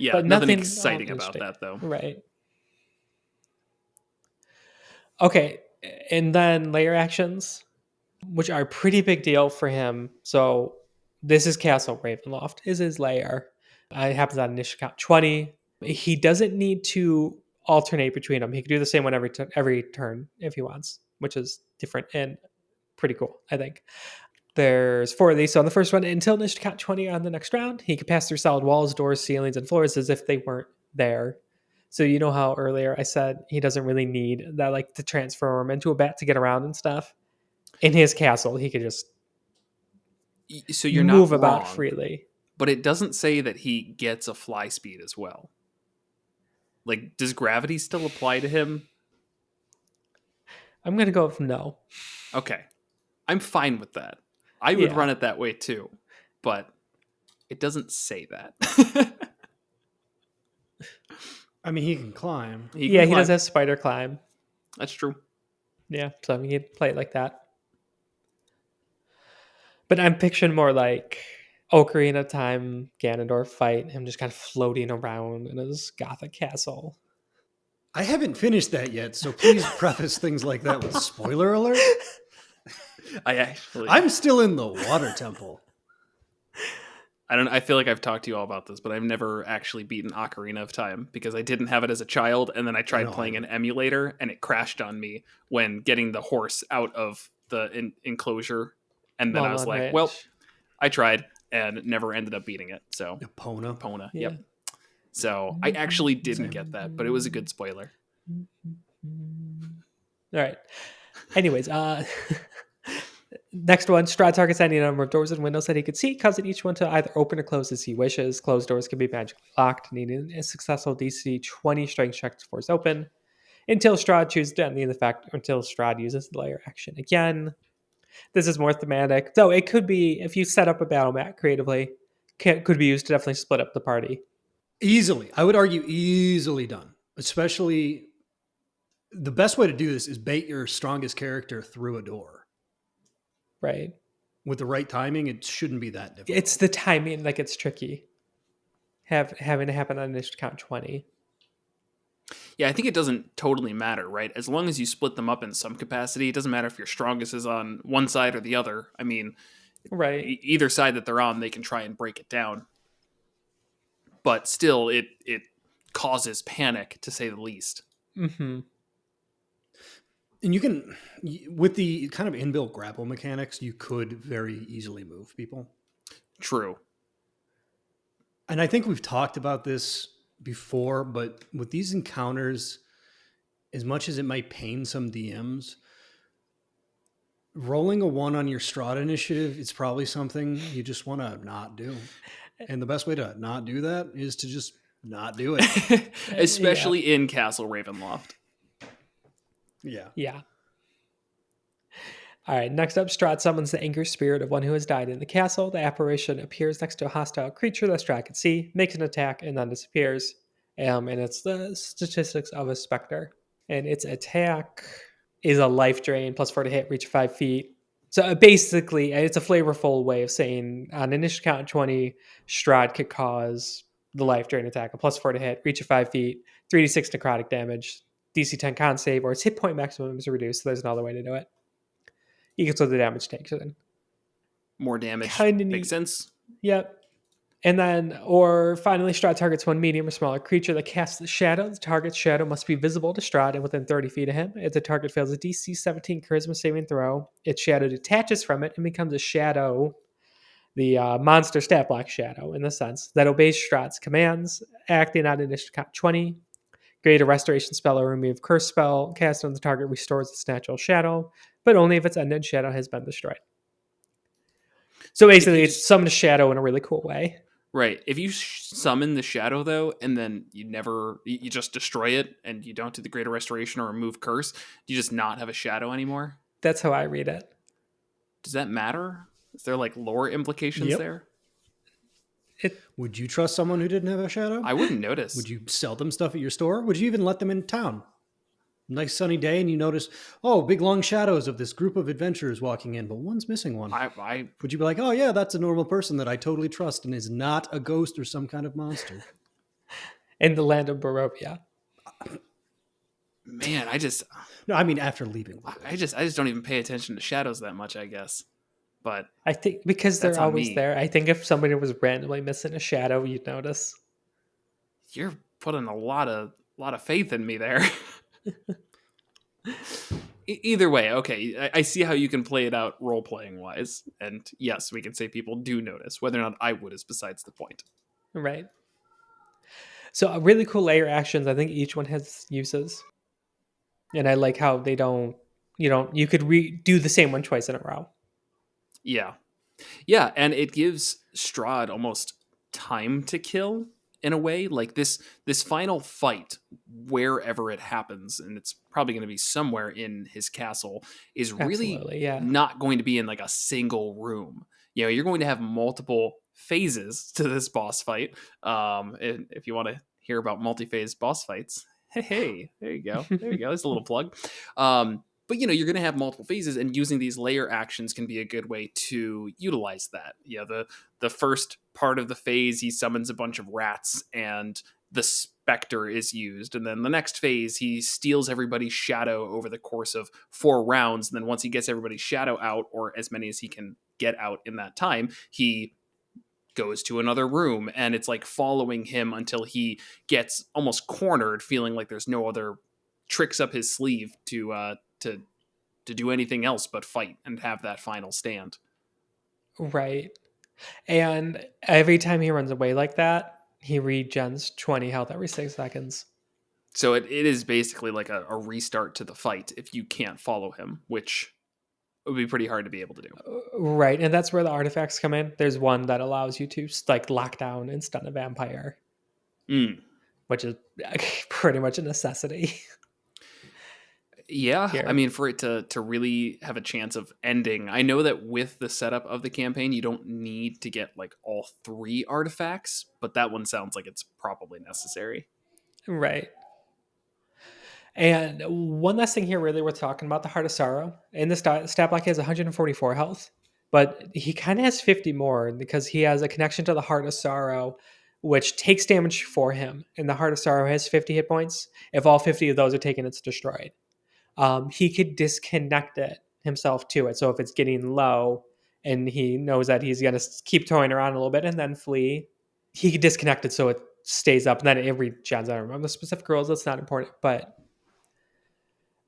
Yeah, but nothing nothing exciting about that though. Right. Okay, and then layer actions, which are a pretty big deal for him. So this is Castle Ravenloft, is his layer. It happens on initial count 20. He doesn't need to alternate between them. He can do the same one every turn if he wants, which is different and pretty cool, I think. There's 4 of these. So on the first one, until initial count 20 on the next round, he can pass through solid walls, doors, ceilings, and floors as if they weren't there. So you know how earlier I said he doesn't really need that, like, to transform into a bat to get around and stuff. In his castle, he could just So you're move not about wrong, freely. but it doesn't say that he gets a fly speed as well. Like, does gravity still apply to him? I'm gonna go with no. Okay, I'm fine with that. I would Yeah. run it that way too, but it doesn't say that. I mean, he can climb. He does have spider climb. That's true. Yeah, so he could play it like that. But I'm picturing more like Ocarina of Time, Ganondorf fight, him just kind of floating around in his gothic castle. I haven't finished that yet, so please preface things like that with spoiler alert. I'm still in the water temple. I feel like I've talked to you all about this, but I've never actually beaten Ocarina of Time because I didn't have it as a child, and then I tried playing an emulator, and it crashed on me when getting the horse out of the enclosure, and then I was like, well, I tried, and never ended up beating it. So Epona, yeah. Yep. So I actually didn't get that, but it was a good spoiler. All right. Anyways, next one, Strahd targets any number of doors and windows that he could see, causing each one to either open or close as he wishes. Closed doors can be magically locked, needing a successful DC 20 strength check to force open. Until Strahd chooses to end the effect, until Strahd uses the layer action again. This is more thematic, though it could be, if you set up a battle mat creatively, could be used to definitely split up the party. Easily. I would argue easily done. Especially, the best way to do this is bait your strongest character through a door. Right. With the right timing, it shouldn't be that difficult. It's the timing that gets tricky. Having to happen on initial count 20. Yeah, I think it doesn't totally matter, right? As long as you split them up in some capacity, it doesn't matter if your strongest is on one side or the other. I mean, right. Either side that they're on, they can try and break it down. But still, it causes panic, to say the least. Mm-hmm. And you can, with the kind of inbuilt grapple mechanics, you could very easily move people. True. And I think we've talked about this before, but with these encounters, as much as it might pain some DMs, rolling a 1 on your Strahd initiative, it's probably something you just want to not do. And the best way to not do that is to just not do it. Especially in Castle Ravenloft. Yeah. Yeah. All right, next up, Strahd summons the anger spirit of one who has died in the castle. The apparition appears next to a hostile creature that Strahd can see, makes an attack, and then disappears. And it's the statistics of a specter. And its attack is a life drain, +4 to hit, reach 5 feet. So basically, it's a flavorful way of saying on initial count 20, Strahd could cause the life drain attack, a +4 to hit, reach 5 feet, 3d6 necrotic damage, DC 10 con save, or its hit point maximum is reduced. So there's another way to do it. Equals what the damage takes in. More damage. Kinda Makes neat. sense. Yep. And then, or finally, Strahd targets one medium or smaller creature that casts the shadow. The target's shadow must be visible to Strahd and within 30 feet of him. If the target fails a DC 17 charisma saving throw, its shadow detaches from it and becomes a shadow, the monster stat block shadow, in the sense, that obeys Strahd's commands, acting on initiative count 20. Create a restoration spell or remove curse spell. Cast on the target restores its natural shadow. but only if its ended shadow has been destroyed. So basically, it's summon a shadow in a really cool way. Right. If you summon the shadow, though, and then you just destroy it and you don't do the Greater Restoration or remove curse, do you just not have a shadow anymore? That's how I read it. Does that matter? Is there like lore implications there? Would you trust someone who didn't have a shadow? I wouldn't notice. Would you sell them stuff at your store? Would you even let them in town? Nice sunny day, and you notice, oh, big long shadows of this group of adventurers walking in, but one's missing one. Would you be like, oh yeah, that's a normal person that I totally trust and is not a ghost or some kind of monster? In the land of Barovia. Man, No, I mean after leaving. I just don't even pay attention to shadows that much, I guess. But I think because they're always there. I think if somebody was randomly missing a shadow, you'd notice. You're putting a lot of faith in me there. Either way, okay, I see how you can play it out role-playing wise, and yes, we can say people do notice. Whether or not I would is besides the point. Right. So really cool layer actions. I think each one has uses, and I like how they don't. You could do the same one twice in a row. Yeah, and it gives Strahd almost time to kill. In a way, like this final fight, wherever it happens, and it's probably going to be somewhere in his castle, is really not going to be in like a single room. You're going to have multiple phases to this boss fight. And if you want to hear about multi-phase boss fights, hey, there you go. There's a little plug. But you're going to have multiple phases, and using these layer actions can be a good way to utilize that. The first part of the phase, he summons a bunch of rats, and the specter is used. And then the next phase, he steals everybody's shadow over the course of 4 rounds. And then once he gets everybody's shadow out, or as many as he can get out in that time, he goes to another room, and it's like following him until he gets almost cornered, feeling like there's no other tricks up his sleeve to do anything else but fight and have that final stand. Right. And every time he runs away like that, he regens 20 health every 6 seconds. So it is basically like a restart to the fight if you can't follow him, which would be pretty hard to be able to do. Right. And that's where the artifacts come in. There's one that allows you to like lock down and stun a vampire, which is pretty much a necessity. Yeah, here. I mean, for it to really have a chance of ending, I know that with the setup of the campaign, you don't need to get like all 3 artifacts, but that one sounds like it's probably necessary. Right. And one last thing here really worth talking about, the Heart of Sorrow. And the stat block has 144 health, but he kind of has 50 more because he has a connection to the Heart of Sorrow, which takes damage for him. And the Heart of Sorrow has 50 hit points. If all 50 of those are taken, it's destroyed. He could disconnect it himself to it. So if it's getting low and he knows that he's going to keep toying around a little bit and then flee, he could disconnect it so it stays up. And then it regens. I don't remember the specific rules. That's not important. But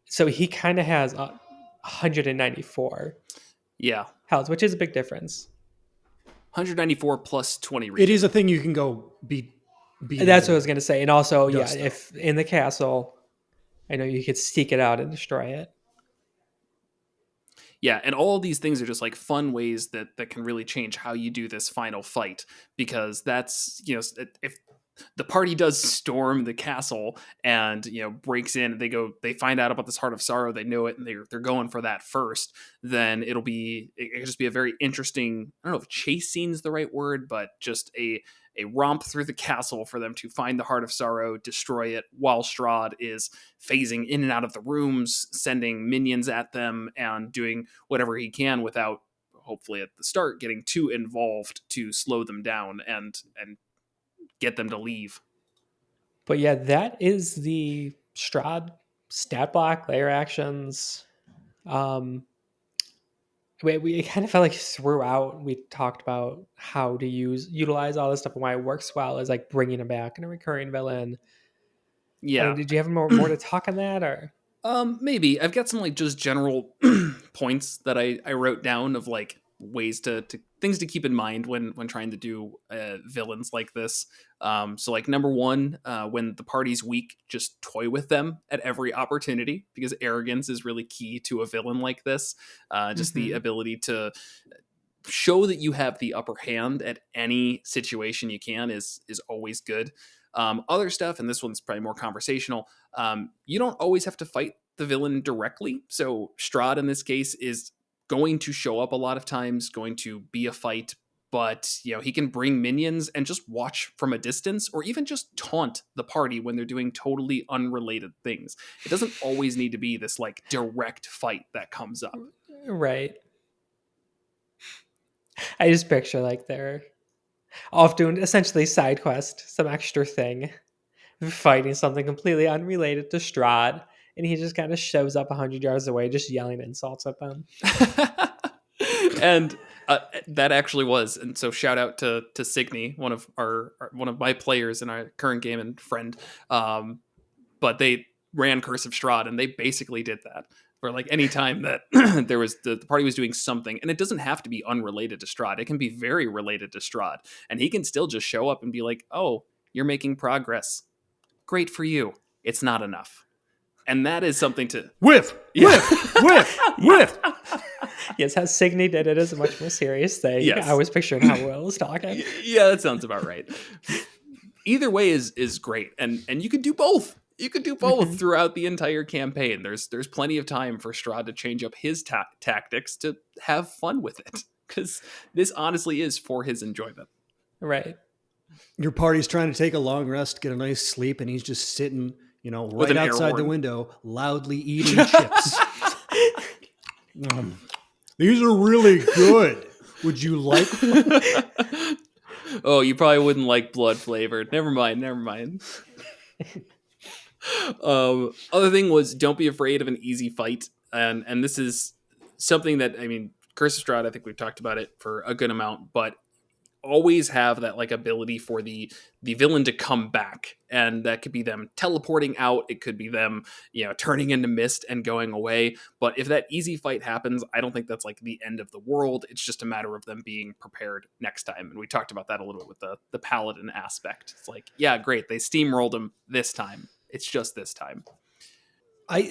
so he kind of has 194 health, which is a big difference. 194 plus 20 regen. It is a thing you can go beat. That's what I was going to say. And also, if in the castle, I know you could seek it out and destroy it. Yeah, and all of these things are just like fun ways that can really change how you do this final fight, because that's, if the party does storm the castle and breaks in, they find out about this Heart of Sorrow, they know it, and they're going for that first, then it could just be a very interesting, I don't know if chase scene is the right word, but just a romp through the castle for them to find the Heart of Sorrow, destroy it, while Strahd is phasing in and out of the rooms, sending minions at them, and doing whatever he can without, hopefully at the start, getting too involved to slow them down and get them to leave. But yeah, that is the Strahd stat block, layer actions. We kind of felt like throughout we talked about how to utilize all this stuff and why it works well as like bringing him back and a recurring villain. Yeah. Did you have more to talk on that, or? Maybe I've got some like just general points that I wrote down of like ways to things to keep in mind when trying to do villains like this. So like number one, when the party's weak, just toy with them at every opportunity, because arrogance is really key to a villain like this. Just the ability to show that you have the upper hand at any situation you can is always good. Other stuff, and this one's probably more conversational, you don't always have to fight the villain directly. So Strahd in this case is going to show up a lot of times, going to be a fight, but he can bring minions and just watch from a distance, or even just taunt the party when they're doing totally unrelated things. It doesn't always need to be this like direct fight that comes up. Right. I just picture like they're off doing essentially side quest, some extra thing, fighting something completely unrelated to Strahd, and he just kind of shows up 100 yards away, just yelling insults at them. And that actually was, and so shout out to Signy, one of my players in our current game and friend. But they ran Curse of Strahd, and they basically did that. For like any time that there was the party was doing something, and it doesn't have to be unrelated to Strahd. It can be very related to Strahd, and he can still just show up and be like, "Oh, you're making progress. Great for you. It's not enough." And that is something to whiff. Yes, how Signy did it is a much more serious thing. Yes. I was picturing how Will was talking. Yeah, that sounds about right. Either way is great, and you could do both. You could do both throughout the entire campaign. There's plenty of time for Strahd to change up his tactics to have fun with it, because this honestly is for his enjoyment. Right. Your party's trying to take a long rest, get a nice sleep, and he's just sitting, With right an air outside the horn. window, loudly eating chips. These are really good. Would you like? Oh, you probably wouldn't like blood flavored. Never mind. Other thing was, don't be afraid of an easy fight, and this is something that, I mean, Curse of Strahd, I think we've talked about it for a good amount, but always have that like ability for the villain to come back, and that could be them teleporting out, it could be them turning into mist and going away. But if that easy fight happens, I don't think that's like the end of the world. It's just a matter of them being prepared next time, and we talked about that a little bit with the paladin aspect. It's like, yeah, great, they steamrolled him this time, it's just this time.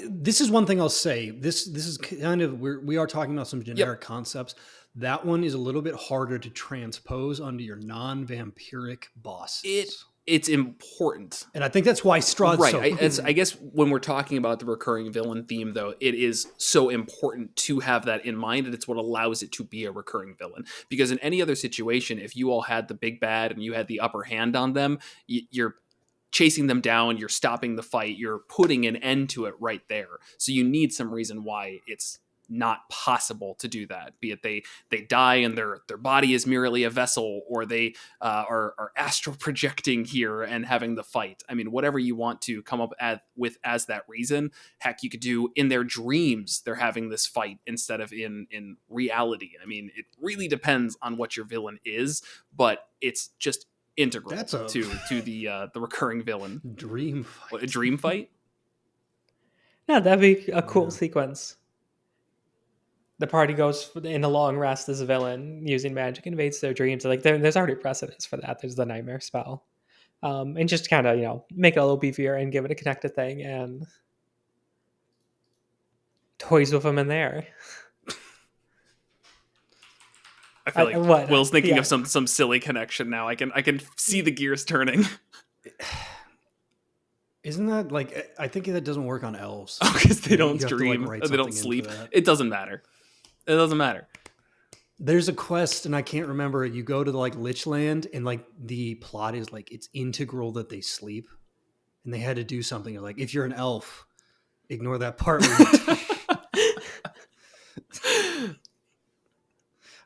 This is one thing I'll say. This is kind of, we are talking about some generic concepts. That one is a little bit harder to transpose onto your non-vampiric bosses. It's important, and I think that's why Strahd's right. so I guess when we're talking about the recurring villain theme, though, it is so important to have that in mind, and it's what allows it to be a recurring villain. Because in any other situation, if you all had the big bad and you had the upper hand on them, you're chasing them down, you're stopping the fight, you're putting an end to it right there. So you need some reason why it's not possible to do that, be it they die and their body is merely a vessel, or they are astral projecting here and having the fight. I mean, whatever you want to come up with as that reason. Heck, you could do in their dreams they're having this fight instead of in reality. I mean, it really depends on what your villain is, but it's just integral to the recurring villain dream fight. What, a dream fight? No, that'd be a cool sequence. The party goes in a long rest as a villain, using magic invades their dreams. Like there's already precedence for that. There's the nightmare spell, and just kind of make it a little beefier and give it a connected thing, and toys with them in there. I feel like Will's thinking of some silly connection now. I can see the gears turning. Isn't that like, I think that doesn't work on elves. Oh, because they don't dream, they don't sleep. It doesn't matter. It doesn't matter. There's a quest, and I can't remember. You go to like Lichland, and like the plot is like it's integral that they sleep, and they had to do something. Like, if you're an elf, ignore that part.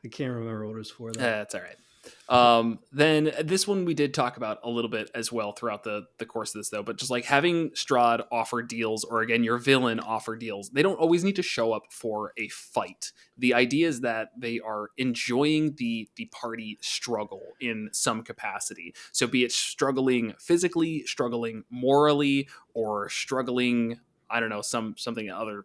I can't remember what it was for. That's all right. Then this one we did talk about a little bit as well throughout the course of this, though, but just like having Strahd offer deals, or again, your villain offer deals, they don't always need to show up for a fight. The idea is that they are enjoying the party struggle in some capacity. So be it struggling physically, struggling morally, or struggling, I don't know, something other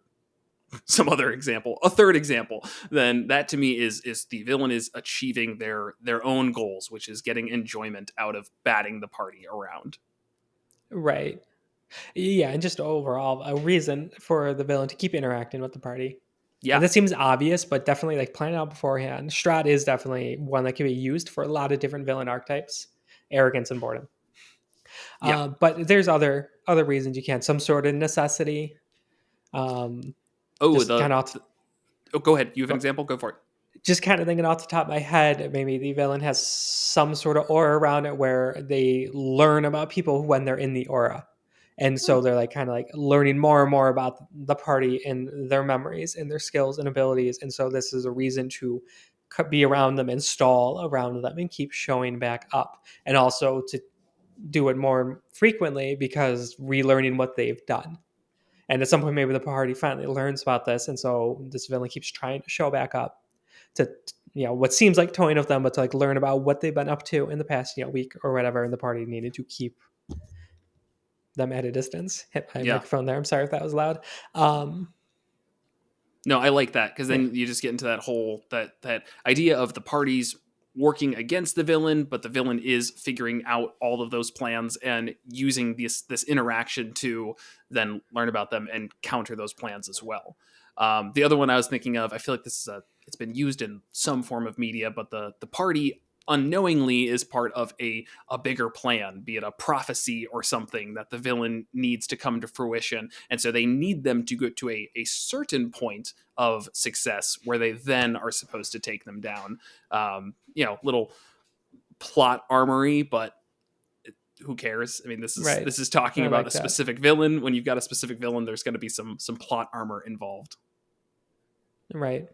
some other example, a third example, then that to me is the villain is achieving their own goals, which is getting enjoyment out of batting the party around. Right. Yeah, and just overall a reason for the villain to keep interacting with the party. Yeah. And that seems obvious, but definitely like planning out beforehand. Strahd is definitely one that can be used for a lot of different villain archetypes, arrogance and boredom. Yeah. But there's other reasons you can. Some sort of necessity. Oh, Just kind of go ahead. You have an example? Go for it. just kind of thinking off the top of my head, maybe the villain has some sort of aura around it where they learn about people when they're in the aura. And so they're like kind of like learning more and more about the party and their memories and their skills and abilities. And so this is a reason to be around them, install around them, and keep showing back up. And also to do it more frequently because relearning what they've done. And at some point, maybe the party finally learns about this. And so this villain keeps trying to show back up to, what seems like toying with them, but to like learn about what they've been up to in the past, week or whatever. And the party needed to keep them at a distance. Hit my microphone there. I'm sorry if that was loud. No, I like that because then you just get into that whole that idea of the parties working against the villain, but the villain is figuring out all of those plans and using this interaction to then learn about them and counter those plans as well. The other one I was thinking of, I feel like this is it's been used in some form of media, but the party unknowingly is part of a bigger plan, be it a prophecy or something that the villain needs to come to fruition. And so they need them to go to a certain point of success where they then are supposed to take them down. Little plot armory, but who cares? I mean, this is talking about a specific villain. When you've got a specific villain, there's going to be some plot armor involved. Right.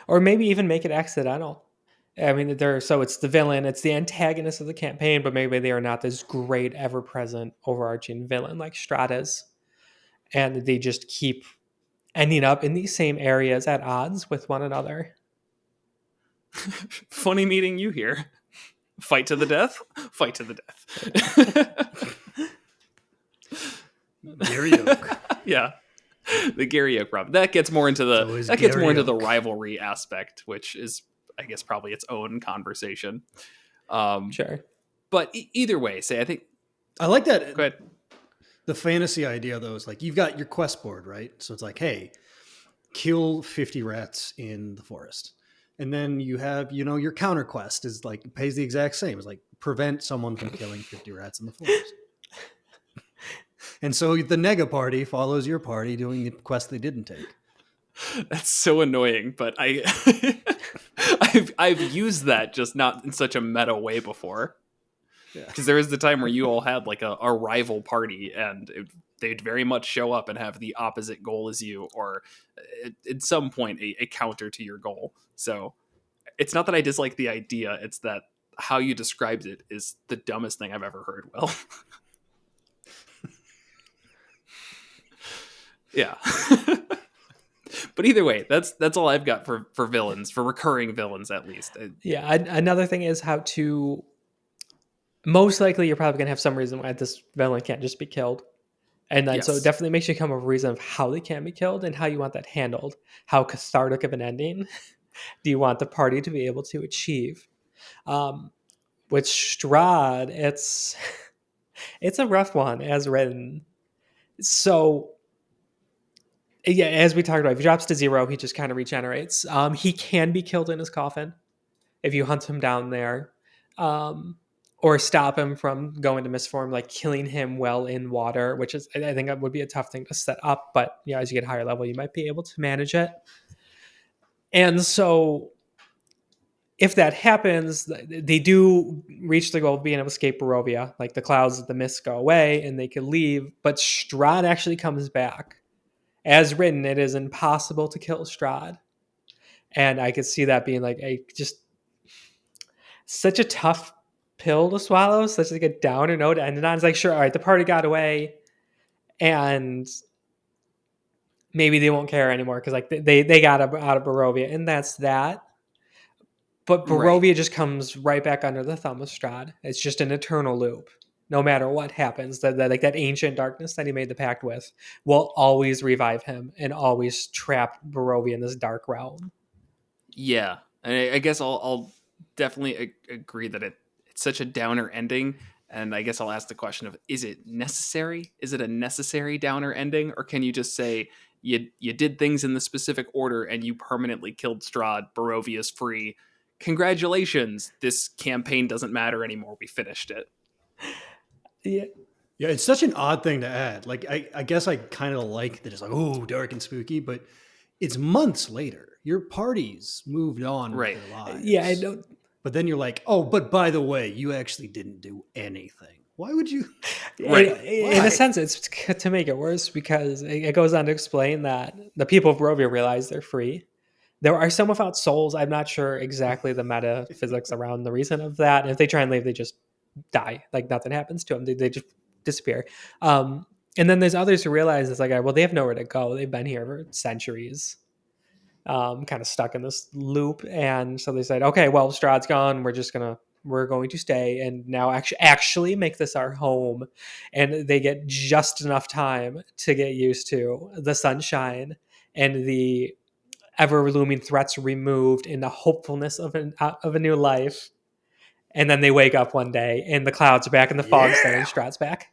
Or maybe even make it accidental. I mean, it's the villain, it's the antagonist of the campaign, but maybe they are not this great, ever-present, overarching villain like Strahd is. And they just keep ending up in these same areas at odds with one another. Funny meeting you here. Fight to the death? Fight to the death. Gary Oak. Yeah. The Gary Oak problem. That gets more into the rivalry aspect, which is, I guess, probably its own conversation. Sure. But either way, I think I like that. Go ahead. The fantasy idea, though, is like you've got your quest board, right? So it's like, hey, kill 50 rats in the forest. And then you have, your counter quest is like, pays the exact same. It's like prevent someone from killing 50 rats in the forest. And so the nega party follows your party doing the quest they didn't take. That's so annoying, but I've used that, just not in such a meta way before. Because there was the time where you all had like a rival party, and they'd very much show up and have the opposite goal as you, or at some point a counter to your goal. So it's not that I dislike the idea; it's that how you described it is the dumbest thing I've ever heard. Will. Yeah. But either way, that's all I've got for villains, for recurring villains at least. Yeah, another thing is how to. Most likely, you're probably going to have some reason why this villain can't just be killed. And then, so it definitely makes you come up with a reason of how they can be killed and how you want that handled. How cathartic of an ending do you want the party to be able to achieve? With Strahd, it's a rough one as written. So, yeah, as we talked about, if he drops to 0, he just kind of regenerates. He can be killed in his coffin if you hunt him down there. Or stop him from going to misform, like killing him well in water, which is, I think that would be a tough thing to set up. But as you get higher level, you might be able to manage it. And so if that happens, they do reach the goal of being able to escape Barovia. Like the clouds, the mists go away and they can leave. But Strahd actually comes back. As written, it is impossible to kill Strahd. And I could see that being like just such a tough pill to swallow, such like a downer note to end it on. It's like, sure, all right, the party got away and maybe they won't care anymore because like they got out of Barovia, and that's that. But Barovia just comes right back under the thumb of Strahd. It's just an eternal loop. no matter what happens. That like that ancient darkness that he made the pact with will always revive him and always trap Barovia in this dark realm. Yeah, and I guess I'll definitely agree that it's such a downer ending. And I guess I'll ask the question of: is it necessary? Is it a necessary downer ending, or can you just say you did things in the specific order and you permanently killed Strahd? Barovia's free. Congratulations! This campaign doesn't matter anymore. We finished it. Yeah. Yeah, it's such an odd thing to add. Like, I guess I kind of like that it's like, oh, dark and spooky, but it's months later. Your party's moved on Right. with their lives. Yeah, I know. But then you're like, oh, but by the way, you actually didn't do anything. Why would you? Right. In a sense, it's to make it worse because it goes on to explain that the people of Barovia realize they're free. There are some without souls. I'm not sure exactly the metaphysics around the reason of that. And if they try and leave, they just die. Like nothing happens to them. They just disappear. And then there's others who realize it's like, well, they have nowhere to go. They've been here for centuries, kind of stuck in this loop. And so they said, okay, well, Strahd's gone. We're going to stay and now actually make this our home. And they get just enough time to get used to the sunshine and the ever looming threats removed and the hopefulness of a new life. And then they wake up one day and the clouds are back and the fog's there and Strahd's back.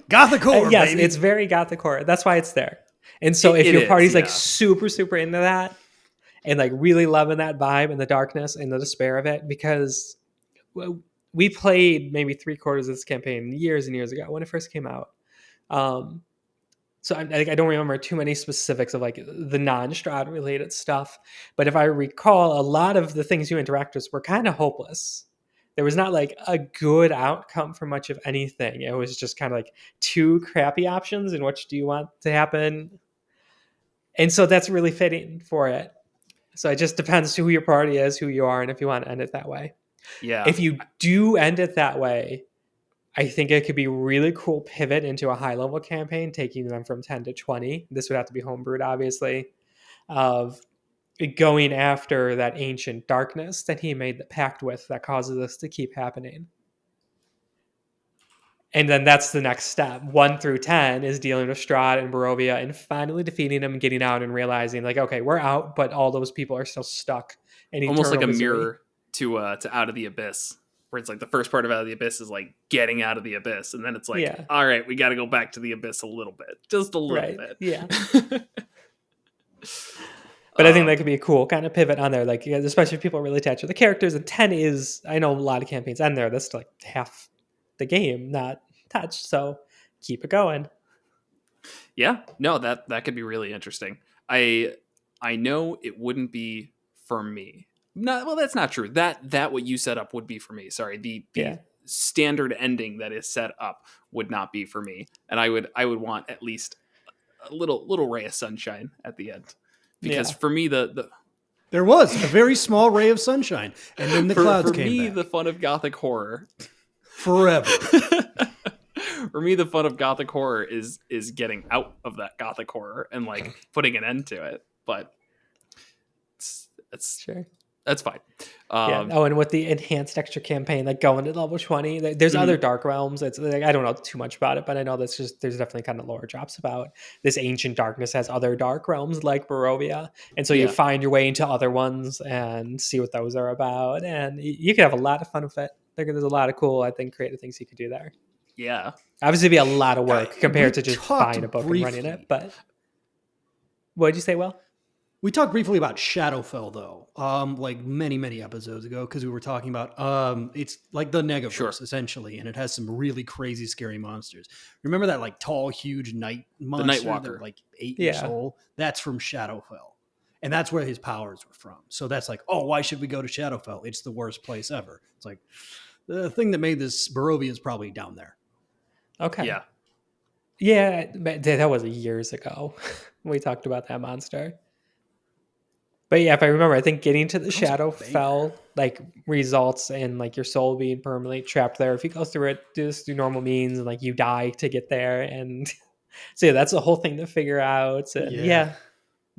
Gothic horror, yes, baby. it's very Gothic horror. That's why it's there. And so if your party's like super, super into that and like really loving that vibe and the darkness and the despair of it, because we played maybe 3/4 of this campaign years and years ago when it first came out. So I don't remember too many specifics of like the non-Strahd related stuff. But if I recall, a lot of the things you interact with were kind of hopeless. There was not like a good outcome for much of anything. It was just kind of like two crappy options and which do you want to happen? And so that's really fitting for it. So it just depends who your party is, who you are, and if you want to end it that way. Yeah. If you do end it that way, I think it could be really cool pivot into a high level campaign, taking them from 10 to 20. This would have to be homebrewed, obviously, of going after that ancient darkness that he made the pact with that causes this to keep happening. And then that's the next step. 1 through 10 is dealing with Strahd and Barovia and finally defeating them and getting out and realizing like, okay, we're out, but all those people are still stuck in almost like a misery. mirror to Out of the Abyss, where it's like the first part of Out of the Abyss is like getting out of the abyss, and then it's like, all right, we got to go back to the abyss a little bit, just a little bit. Yeah. But I think that could be a cool kind of pivot on there, like especially if people are really attached to the characters. And 10 is, I know a lot of campaigns end there. That's like half the game not touched, so keep it going. Yeah, no, that could be really interesting. I know it wouldn't be for me. Well, that's not true. That what you set up would be for me. Sorry, the standard ending that is set up would not be for me, and I would want at least a little ray of sunshine at the end, because for me there was a very small ray of sunshine, and then the clouds came back. For me, back. the fun of Gothic horror forever. For me, the fun of Gothic horror is getting out of that Gothic horror and like putting an end to it. But it's sure. That's fine. And with the enhanced extra campaign, like going to level 20, there's other dark realms. It's like, I don't know too much about it, but I know there's definitely kind of lore drops about this ancient darkness has other dark realms like Barovia. And so you find your way into other ones and see what those are about. And you can have a lot of fun with it. There's a lot of cool, I think, creative things you could do there. Yeah. Obviously, it'd be a lot of work compared to just buying a book and running it. But what did you say, Will? We talked briefly about Shadowfell, though, like many, many episodes ago, because we were talking about it's like the Negaverse, essentially, and it has some really crazy, scary monsters. Remember that like tall, huge night monster, the Nightwalker, like 8 years old? That's from Shadowfell, and that's where his powers were from. So that's like, oh, why should we go to Shadowfell? It's the worst place ever. It's like the thing that made this Barovia is probably down there. Okay. Yeah. Yeah, that was years ago. We talked about that monster. But yeah, if I remember, I think getting to the Shadowfell like results in like your soul being permanently trapped there. If you go through it, just through normal means, and like you die to get there, and so yeah, that's the whole thing to figure out. And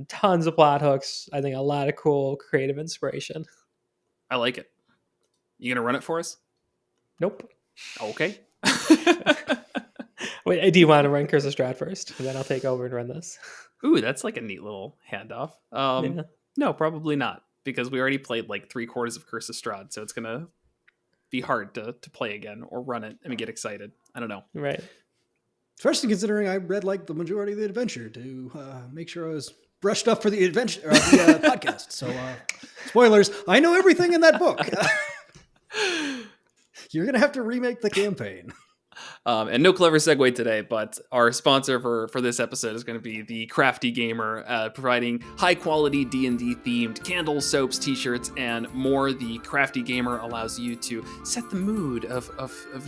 tons of plot hooks. I think a lot of cool creative inspiration. I like it. You gonna run it for us? Nope. Okay. Wait, do you want to run Curse of Strahd first? And then I'll take over and run this. Ooh, that's like a neat little handoff. Yeah. No, probably not, because we already played like 3/4 of Curse of Strahd, so it's gonna be hard to play again or run it and get excited. I don't know. Right. Especially considering I read like the majority of the adventure to make sure I was brushed up for the adventure the podcast. So, spoilers, I know everything in that book. You're gonna have to remake the campaign. And no clever segue today, but our sponsor for this episode is going to be the Crafty Gamer, providing high quality D&D themed candles, soaps, t-shirts, and more. The Crafty Gamer allows you to set the mood of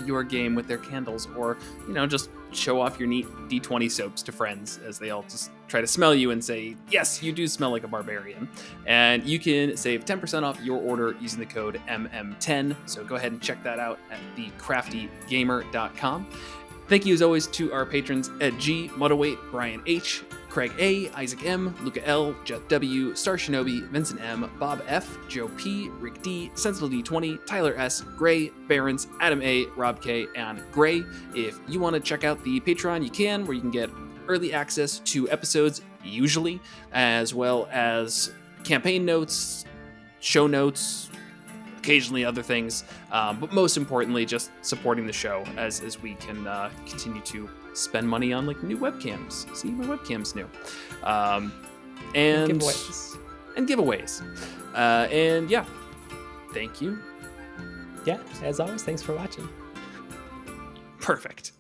your game with their candles, or just show off your neat D20 soaps to friends as they all just try to smell you and say, yes, you do smell like a barbarian. And you can save 10% off your order using the code MM10. So go ahead and check that out at thecraftygamer.com. Thank you as always to our patrons Ed G, Muddlewaite, Brian H, Craig A, Isaac M, Luca L, Jet W, Star Shinobi, Vincent M, Bob F, Joe P, Rick D, Sensible D20, Tyler S, Gray, Barons, Adam A, Rob K, and Gray. If you want to check out the Patreon, you can, where you can get early access to episodes, usually, as well as campaign notes, show notes, occasionally other things, but most importantly, just supporting the show as we can continue to spend money on like new webcams. See, my webcam's new, and giveaways. And yeah, thank you. Yeah, as always, thanks for watching. Perfect.